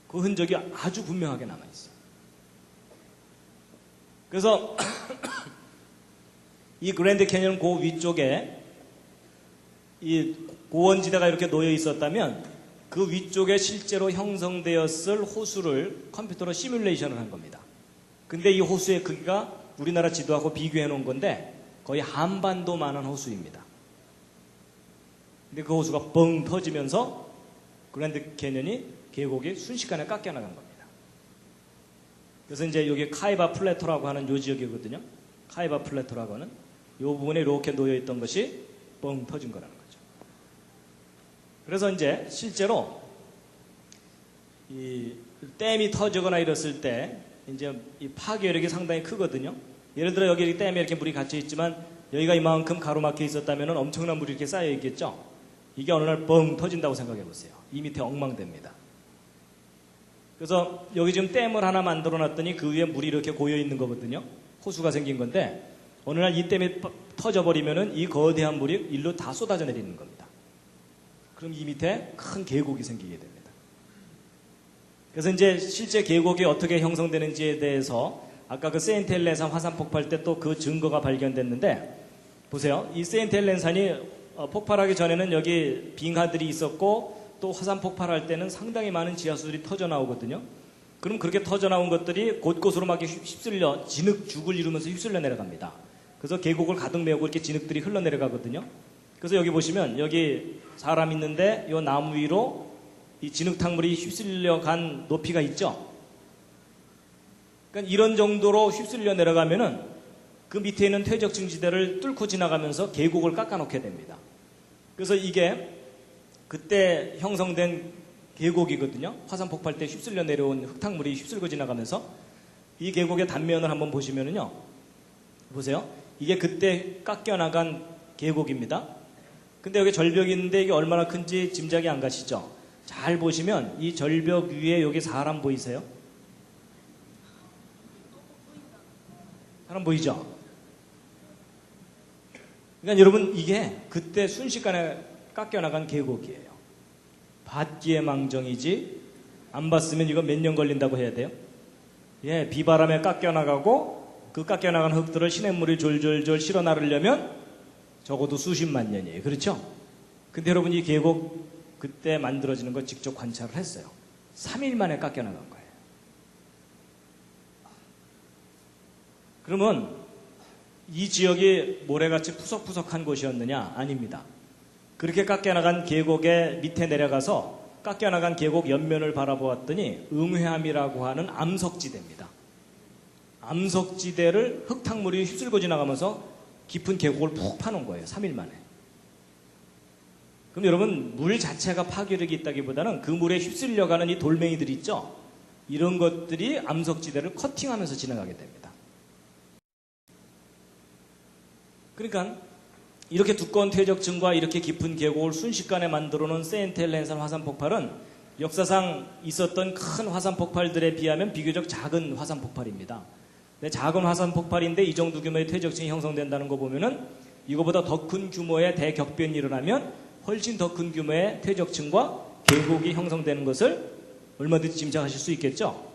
그 흔적이 아주 분명하게 남아있어요. 그래서 이 그랜드 캐니언 그 위쪽에 이 고원지대가 이렇게 놓여 있었다면 그 위쪽에 실제로 형성되었을 호수를 컴퓨터로 시뮬레이션을 한 겁니다. 근데 이 호수의 크기가 우리나라 지도하고 비교해 놓은 건데 거의 한반도만한 호수입니다. 근데 그 호수가 뻥 터지면서 그랜드 캐니언이 계곡이 순식간에 깎여 나간 겁니다. 그래서 이제 여기 카이바 플래토라고 하는 요 지역이거든요. 카이바 플래토라고 하는 요 부분에 이렇게 놓여 있던 것이 뻥 터진 거라는 거죠. 그래서 이제 실제로 이 댐이 터지거나 이랬을 때 이제 이 파괴력이 상당히 크거든요. 예를 들어 여기 댐에 이렇게 물이 갇혀 있지만 여기가 이만큼 가로막혀 있었다면 엄청난 물이 이렇게 쌓여 있겠죠. 이게 어느 날 뻥 터진다고 생각해 보세요. 이 밑에 엉망됩니다. 그래서 여기 지금 댐을 하나 만들어 놨더니 그 위에 물이 이렇게 고여 있는 거거든요. 호수가 생긴 건데 어느 날 이 댐이 터져버리면은 이 거대한 물이 일로 다 쏟아져 내리는 겁니다. 그럼 이 밑에 큰 계곡이 생기게 됩니다. 그래서 이제 실제 계곡이 어떻게 형성되는지에 대해서 아까 그 세인트 헬렌산 화산 폭발 때 또 그 증거가 발견됐는데 보세요. 이 세인트 헬렌산이 폭발하기 전에는 여기 빙하들이 있었고 또 화산 폭발할 때는 상당히 많은 지하수들이 터져 나오거든요. 그럼 그렇게 터져 나온 것들이 곳곳으로 막 휩쓸려 진흙죽을 이루면서 휩쓸려 내려갑니다. 그래서 계곡을 가득 메우고 이렇게 진흙들이 흘러내려가거든요. 그래서 여기 보시면 여기 사람 있는데 이 나무 위로 이 진흙탕물이 휩쓸려 간 높이가 있죠. 그러니까 이런 정도로 휩쓸려 내려가면은 그 밑에 있는 퇴적층 지대를 뚫고 지나가면서 계곡을 깎아놓게 됩니다. 그래서 이게 그때 형성된 계곡이거든요. 화산 폭발 때 휩쓸려 내려온 흙탕물이 휩쓸고 지나가면서 이 계곡의 단면을 한번 보시면은요. 보세요. 이게 그때 깎여나간 계곡입니다. 근데 여기 절벽이 있는데 이게 얼마나 큰지 짐작이 안 가시죠? 잘 보시면 이 절벽 위에 여기 사람 보이세요? 사람 보이죠? 그러니까 여러분 이게 그때 순식간에 깎여나간 계곡이에요. 봤기에 망정이지 안 봤으면 이거 몇 년 걸린다고 해야 돼요? 예, 비바람에 깎여나가고 그 깎여나간 흙들을 시냇물이 졸졸졸 실어 나르려면 적어도 수십만 년이에요. 그렇죠? 근데 여러분 이 계곡 그때 만들어지는 거 직접 관찰을 했어요. 3일 만에 깎여나간 거예요. 그러면 이 지역이 모래같이 푸석푸석한 곳이었느냐? 아닙니다. 그렇게 깎여나간 계곡의 밑에 내려가서 깎여나간 계곡 옆면을 바라보았더니 응회암이라고 하는 암석지대입니다. 암석지대를 흙탕물이 휩쓸고 지나가면서 깊은 계곡을 푹 파놓은 거예요. 3일 만에. 그럼 여러분 물 자체가 파괴력이 있다기보다는 그 물에 휩쓸려가는 이 돌멩이들 있죠? 이런 것들이 암석지대를 커팅하면서 지나가게 됩니다. 그러니까 이렇게 두꺼운 퇴적층과 이렇게 깊은 계곡을 순식간에 만들어 놓은 세인트헬렌산 화산 폭발은 역사상 있었던 큰 화산 폭발들에 비하면 비교적 작은 화산 폭발입니다. 작은 화산 폭발인데 이 정도 규모의 퇴적층이 형성된다는 거 보면은 이거보다 더 큰 규모의 대격변이 일어나면 훨씬 더 큰 규모의 퇴적층과 계곡이 형성되는 것을 얼마든지 짐작하실 수 있겠죠?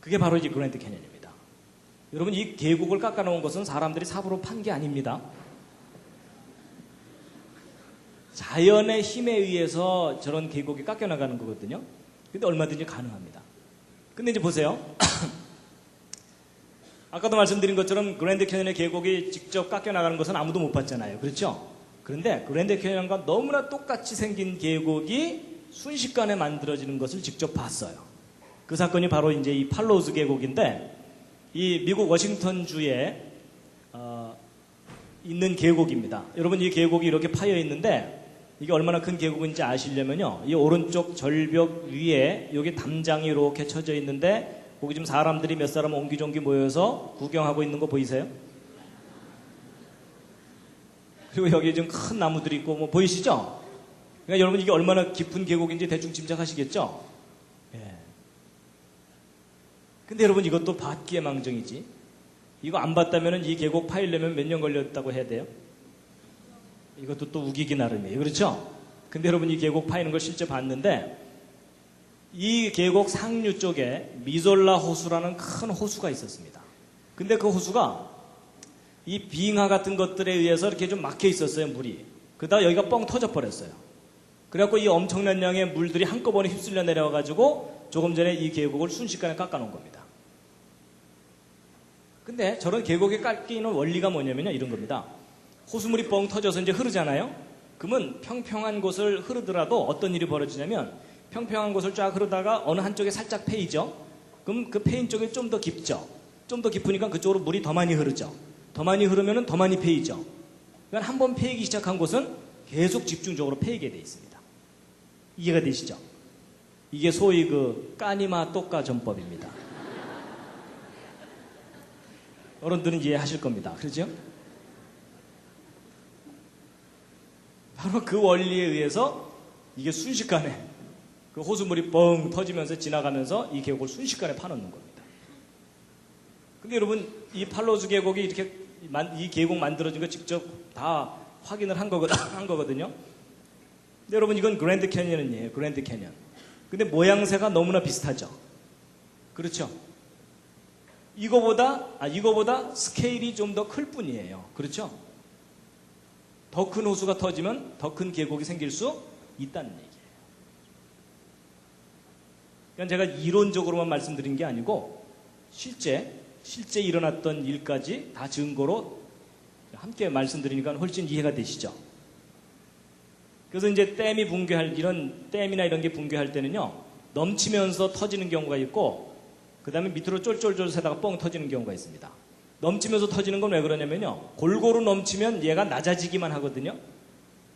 그게 바로 이제 그랜드 캐년입니다. 여러분 이 계곡을 깎아놓은 것은 사람들이 삽으로 판 게 아닙니다. 자연의 힘에 의해서 저런 계곡이 깎여나가는 거거든요. 근데 얼마든지 가능합니다. 근데 이제 보세요. 아까도 말씀드린 것처럼 그랜드 캐년의 계곡이 직접 깎여나가는 것은 아무도 못 봤잖아요. 그렇죠? 그런데 그랜드 캐년과 너무나 똑같이 생긴 계곡이 순식간에 만들어지는 것을 직접 봤어요. 그 사건이 바로 이제 이 팔로우즈 계곡인데 이 미국 워싱턴주에 있는 계곡입니다. 여러분 이 계곡이 이렇게 파여 있는데 이게 얼마나 큰 계곡인지 아시려면요. 이 오른쪽 절벽 위에 여기 담장이 이렇게 쳐져 있는데 거기 지금 사람들이 몇 사람 옹기종기 모여서 구경하고 있는 거 보이세요? 그리고 여기 좀 큰 나무들이 있고 뭐 보이시죠? 그러니까 여러분 이게 얼마나 깊은 계곡인지 대충 짐작하시겠죠? 예. 근데 여러분 이것도 봤기에 망정이지. 이거 안 봤다면 이 계곡 파이려면 몇 년 걸렸다고 해야 돼요? 이것도 또 우기기 나름이에요. 그렇죠? 근데 여러분 이 계곡 파이는 걸 실제 봤는데 이 계곡 상류 쪽에 미졸라 호수라는 큰 호수가 있었습니다. 근데 그 호수가 이 빙하 같은 것들에 의해서 이렇게 좀 막혀 있었어요, 물이. 그러다가 여기가 뻥 터져버렸어요. 그래갖고 이 엄청난 양의 물들이 한꺼번에 휩쓸려 내려와가지고 조금 전에 이 계곡을 순식간에 깎아놓은 겁니다. 근데 저런 계곡에 깎이는 원리가 뭐냐면요, 이런 겁니다. 호수물이 뻥 터져서 이제 흐르잖아요? 그러면 평평한 곳을 흐르더라도 어떤 일이 벌어지냐면 평평한 곳을 쫙 흐르다가 어느 한쪽에 살짝 패이죠? 그럼 그 패인 쪽이 좀 더 깊죠? 좀 더 깊으니까 그쪽으로 물이 더 많이 흐르죠? 더 많이 흐르면 더 많이 패이죠? 그러니까 한번 패이기 시작한 곳은 계속 집중적으로 패이게 돼 있습니다. 이해가 되시죠? 이게 소위 그 까니마 똑까 전법입니다. 어른들은 이해하실 겁니다. 그렇죠? 바로 그 원리에 의해서 이게 순식간에 그 호수물이 뻥 터지면서 지나가면서 이 계곡을 순식간에 파놓는 겁니다. 근데 여러분 이 팔로즈 계곡이 이렇게 이 계곡 만들어진 거 직접 다 확인을 한 거거든요. 근데 여러분 이건 그랜드 캐니언이에요. 그랜드 캐니언. 근데 모양새가 너무나 비슷하죠. 그렇죠? 이거보다 스케일이 좀 더 클 뿐이에요. 그렇죠? 더 큰 호수가 터지면 더 큰 계곡이 생길 수 있다는 얘기예요. 그러니까 제가 이론적으로만 말씀드린 게 아니고 실제 일어났던 일까지 다 증거로 함께 말씀드리니까 훨씬 이해가 되시죠? 그래서 이제 댐이 댐이나 이런 게 붕괴할 때는요, 넘치면서 터지는 경우가 있고, 그 다음에 밑으로 쫄쫄쫄 새다가 뻥 터지는 경우가 있습니다. 넘치면서 터지는 건 왜 그러냐면요, 골고루 넘치면 얘가 낮아지기만 하거든요.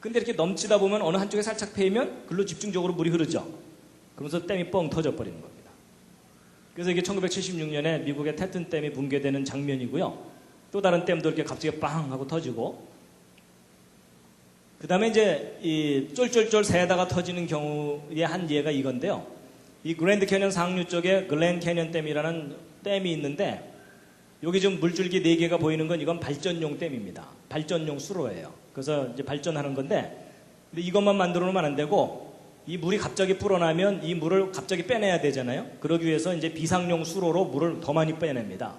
근데 이렇게 넘치다 보면 어느 한쪽에 살짝 패이면 글로 집중적으로 물이 흐르죠. 그러면서 댐이 뻥 터져버리는 겁니다. 그래서 이게 1976년에 미국의 태튼 댐이 붕괴되는 장면이고요. 또 다른 댐도 이렇게 갑자기 빵 하고 터지고, 그 다음에 이제 이 쫄쫄쫄 새다가 터지는 경우의 한 예가 이건데요. 이 그랜드 캐년 상류 쪽에 글렌 캐년 댐이라는 댐이 있는데, 여기 지금 물줄기 4개가 보이는 건 이건 발전용 댐입니다. 발전용 수로예요. 그래서 이제 발전하는 건데, 근데 이것만 만들어 놓으면 안 되고, 이 물이 갑자기 불어나면 이 물을 갑자기 빼내야 되잖아요. 그러기 위해서 이제 비상용 수로로 물을 더 많이 빼냅니다.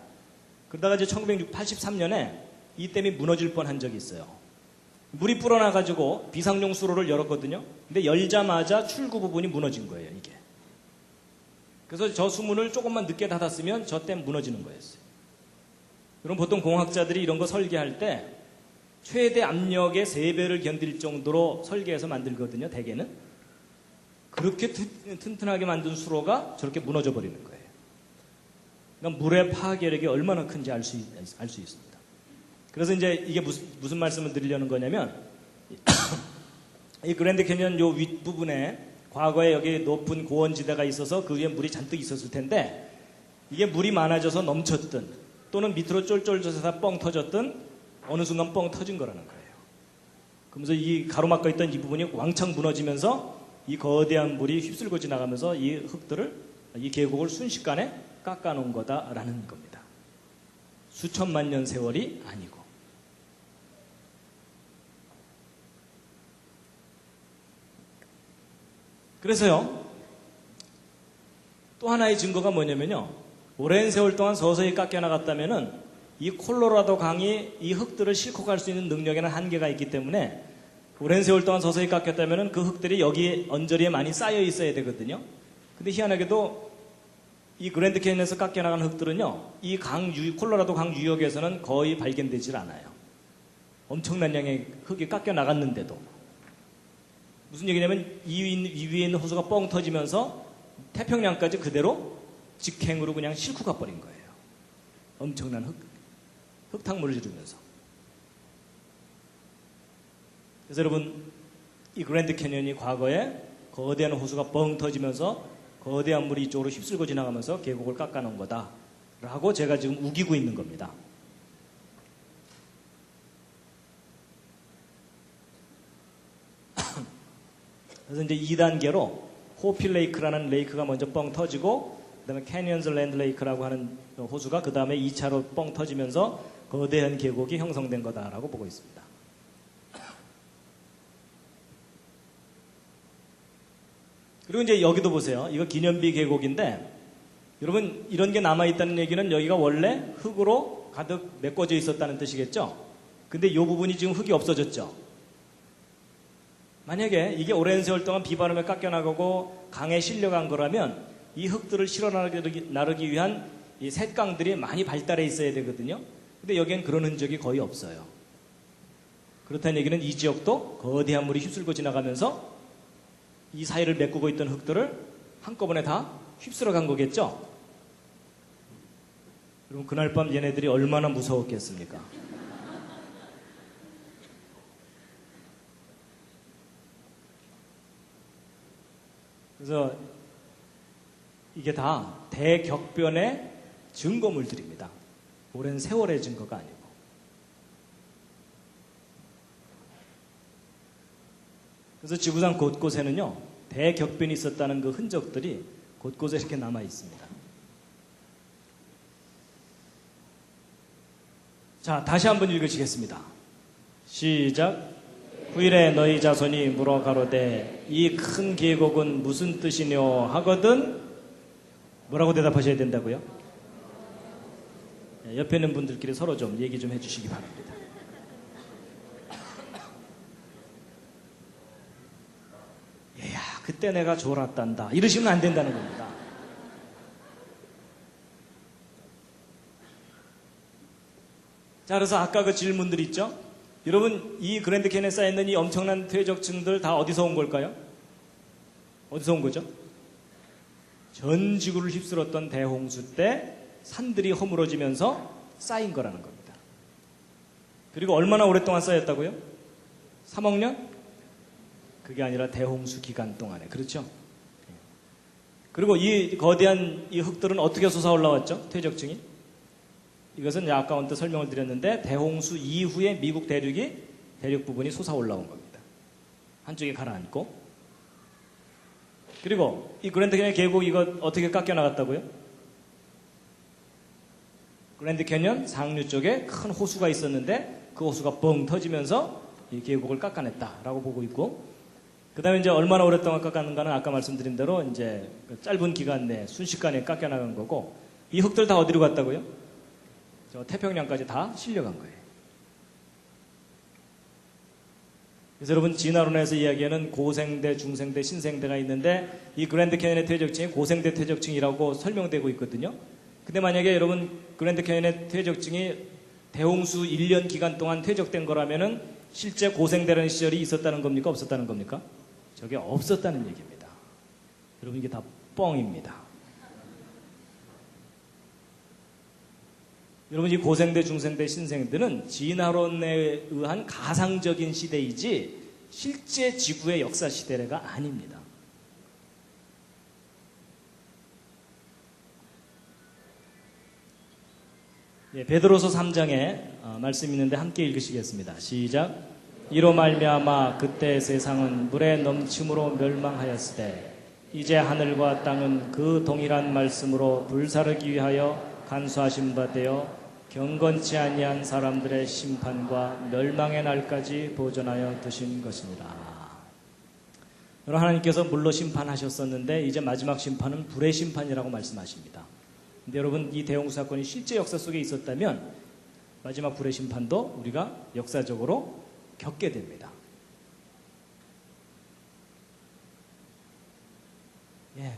그러다가 이제 1983년에 이 댐이 무너질 뻔한 적이 있어요. 물이 불어나가지고 비상용 수로를 열었거든요. 근데 열자마자 출구 부분이 무너진 거예요, 이게. 그래서 저 수문을 조금만 늦게 닫았으면 저 댐 무너지는 거였어요. 그럼 보통 공학자들이 이런 거 설계할 때 최대 압력의 3배를 견딜 정도로 설계해서 만들거든요, 대개는. 그렇게 튼튼하게 만든 수로가 저렇게 무너져 버리는 거예요. 그러니까 물의 파괴력이 얼마나 큰지 알 수 있습니다. 그래서 이제 이게 무슨 말씀을 드리려는 거냐면, 이 그랜드 캐년 요 윗부분에 과거에 여기 높은 고원지대가 있어서 그 위에 물이 잔뜩 있었을 텐데, 이게 물이 많아져서 넘쳤든 또는 밑으로 쫄쫄쫄해서 뻥 터졌든 어느 순간 뻥 터진 거라는 거예요. 그러면서 이 가로막혀 있던 이 부분이 왕창 무너지면서 이 거대한 물이 휩쓸고 지나가면서 이 흙들을, 이 계곡을 순식간에 깎아놓은 거다라는 겁니다. 수천만 년 세월이 아니고. 그래서요, 또 하나의 증거가 뭐냐면요, 오랜 세월 동안 서서히 깎여나갔다면은 이 콜로라도 강이 이 흙들을 싣고 갈 수 있는 능력에는 한계가 있기 때문에 오랜 세월 동안 서서히 깎였다면은 그 흙들이 여기 언저리에 많이 쌓여 있어야 되거든요. 근데 희한하게도 이 그랜드 캐니언에서 깎여나간 흙들은요, 이 콜로라도 강 유역에서는 거의 발견되질 않아요. 엄청난 양의 흙이 깎여나갔는데도. 무슨 얘기냐면 이 위에 있는 호수가 뻥 터지면서 태평양까지 그대로 직행으로 그냥 싣고 가버린 거예요. 엄청난 흙탕물을 지르면서. 그래서 여러분, 이 그랜드 캐니언이 과거에 거대한 호수가 뻥 터지면서 거대한 물이 이쪽으로 휩쓸고 지나가면서 계곡을 깎아놓은 거다라고 제가 지금 우기고 있는 겁니다. 그래서 이제 2단계로 호필 레이크라는 레이크가 먼저 뻥 터지고, 그 다음에 캐니언즈 랜드 레이크라고 하는 호수가 그 다음에 2차로 뻥 터지면서 거대한 계곡이 형성된 거다라고 보고 있습니다. 그리고 이제 여기도 보세요. 이거 기념비 계곡인데, 여러분 이런 게 남아있다는 얘기는 여기가 원래 흙으로 가득 메꿔져 있었다는 뜻이겠죠? 근데 이 부분이 지금 흙이 없어졌죠? 만약에 이게 오랜 세월 동안 비바람에 깎여나가고 강에 실려간 거라면 이 흙들을 실어 나르기 위한 이 샛강들이 많이 발달해 있어야 되거든요. 근데 여기엔 그런 흔적이 거의 없어요. 그렇다는 얘기는 이 지역도 거대한 물이 휩쓸고 지나가면서 이 사이를 메꾸고 있던 흙들을 한꺼번에 다 휩쓸어 간 거겠죠? 그럼 그날 밤 얘네들이 얼마나 무서웠겠습니까? 그래서 이게 다 대격변의 증거물들입니다. 오랜 세월의 증거가 아니고. 그래서 지구상 곳곳에는요, 대격변이 있었다는 그 흔적들이 곳곳에 이렇게 남아 있습니다. 자, 다시 한번 읽으시겠습니다. 시작. 후일에 너희 자손이 물어 가로되 이 큰 계곡은 무슨 뜻이뇨 하거든 뭐라고 대답하셔야 된다고요? 옆에 있는 분들끼리 서로 좀 얘기 좀 해주시기 바랍니다. 얘야, 그때 내가 졸았단다 이러시면 안 된다는 겁니다. 자, 그래서 아까 그 질문들 있죠? 여러분, 이 그랜드 캐니언에 쌓여있는 이 엄청난 퇴적층들 다 어디서 온 걸까요? 어디서 온 거죠? 전 지구를 휩쓸었던 대홍수 때 산들이 허물어지면서 쌓인 거라는 겁니다. 그리고 얼마나 오랫동안 쌓였다고요? 3억 년? 그게 아니라 대홍수 기간 동안에. 그렇죠? 그리고 이 거대한 이 흙들은 어떻게 솟아 올라왔죠? 퇴적층이. 이것은 아까 언뜻 설명을 드렸는데 대홍수 이후에 미국 대륙 부분이 솟아 올라온 겁니다. 한쪽에 가라앉고. 그리고 이 그랜드 캐니언 계곡 이거 어떻게 깎여 나갔다고요? 그랜드 캐니언 상류 쪽에 큰 호수가 있었는데 그 호수가 뻥 터지면서 이 계곡을 깎아냈다라고 보고 있고, 그 다음에 이제 얼마나 오랫동안 깎았는가는 아까 말씀드린 대로 이제 짧은 기간 내 순식간에 깎여나간 거고, 이 흙들 다 어디로 갔다고요? 저 태평양까지 다 실려간 거예요. 그래서 여러분 진화론에서 이야기하는 고생대, 중생대, 신생대가 있는데 이 그랜드 캐니언의 퇴적층이 고생대 퇴적층이라고 설명되고 있거든요. 근데 만약에 여러분 그랜드 캐니언의 퇴적층이 대홍수 1년 기간 동안 퇴적된 거라면은 실제 고생대라는 시절이 있었다는 겁니까? 없었다는 겁니까? 저게 없었다는 얘기입니다. 여러분 이게 다 뻥입니다. 여러분 이 고생대, 중생대, 신생대는 진화론에 의한 가상적인 시대이지 실제 지구의 역사 시대가 아닙니다. 예, 베드로서 3장에 말씀이 있는데 함께 읽으시겠습니다. 시작. 이로 말미암아 그때 세상은 물의 넘침으로 멸망하였으되 이제 하늘과 땅은 그 동일한 말씀으로 불사르기 위하여 간수하신 바 되어 경건치 아니한 사람들의 심판과 멸망의 날까지 보존하여 두신 것이니라. 여러분 하나님께서 물로 심판하셨었는데 이제 마지막 심판은 불의 심판이라고 말씀하십니다. 근데 여러분 이 대홍수 사건이 실제 역사 속에 있었다면 마지막 불의 심판도 우리가 역사적으로 겪게 됩니다. 예,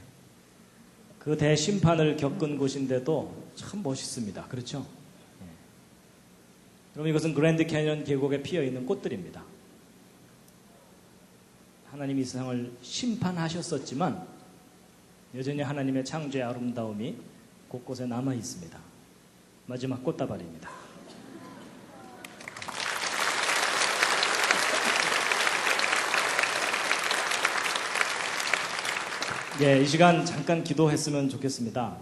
그 대심판을 겪은 곳인데도 참 멋있습니다. 그렇죠? 예. 여러분 이것은 그랜드 캐니언 계곡에 피어있는 꽃들입니다. 하나님이 이 세상을 심판하셨었지만 여전히 하나님의 창조의 아름다움이 곳곳에 남아 있습니다. 마지막 꽃다발입니다. 예, 이 시간 잠깐 기도했으면 좋겠습니다.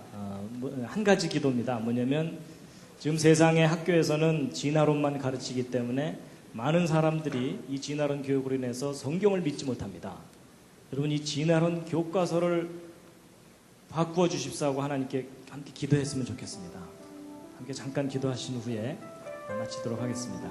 한 가지 기도입니다. 뭐냐면 지금 세상의 학교에서는 진화론만 가르치기 때문에 많은 사람들이 이 진화론 교육으로 인해서 성경을 믿지 못합니다. 여러분 이 진화론 교과서를 바꾸어 주십사고 하나님께 함께 기도했으면 좋겠습니다. 함께 잠깐 기도하신 후에 마치도록 하겠습니다.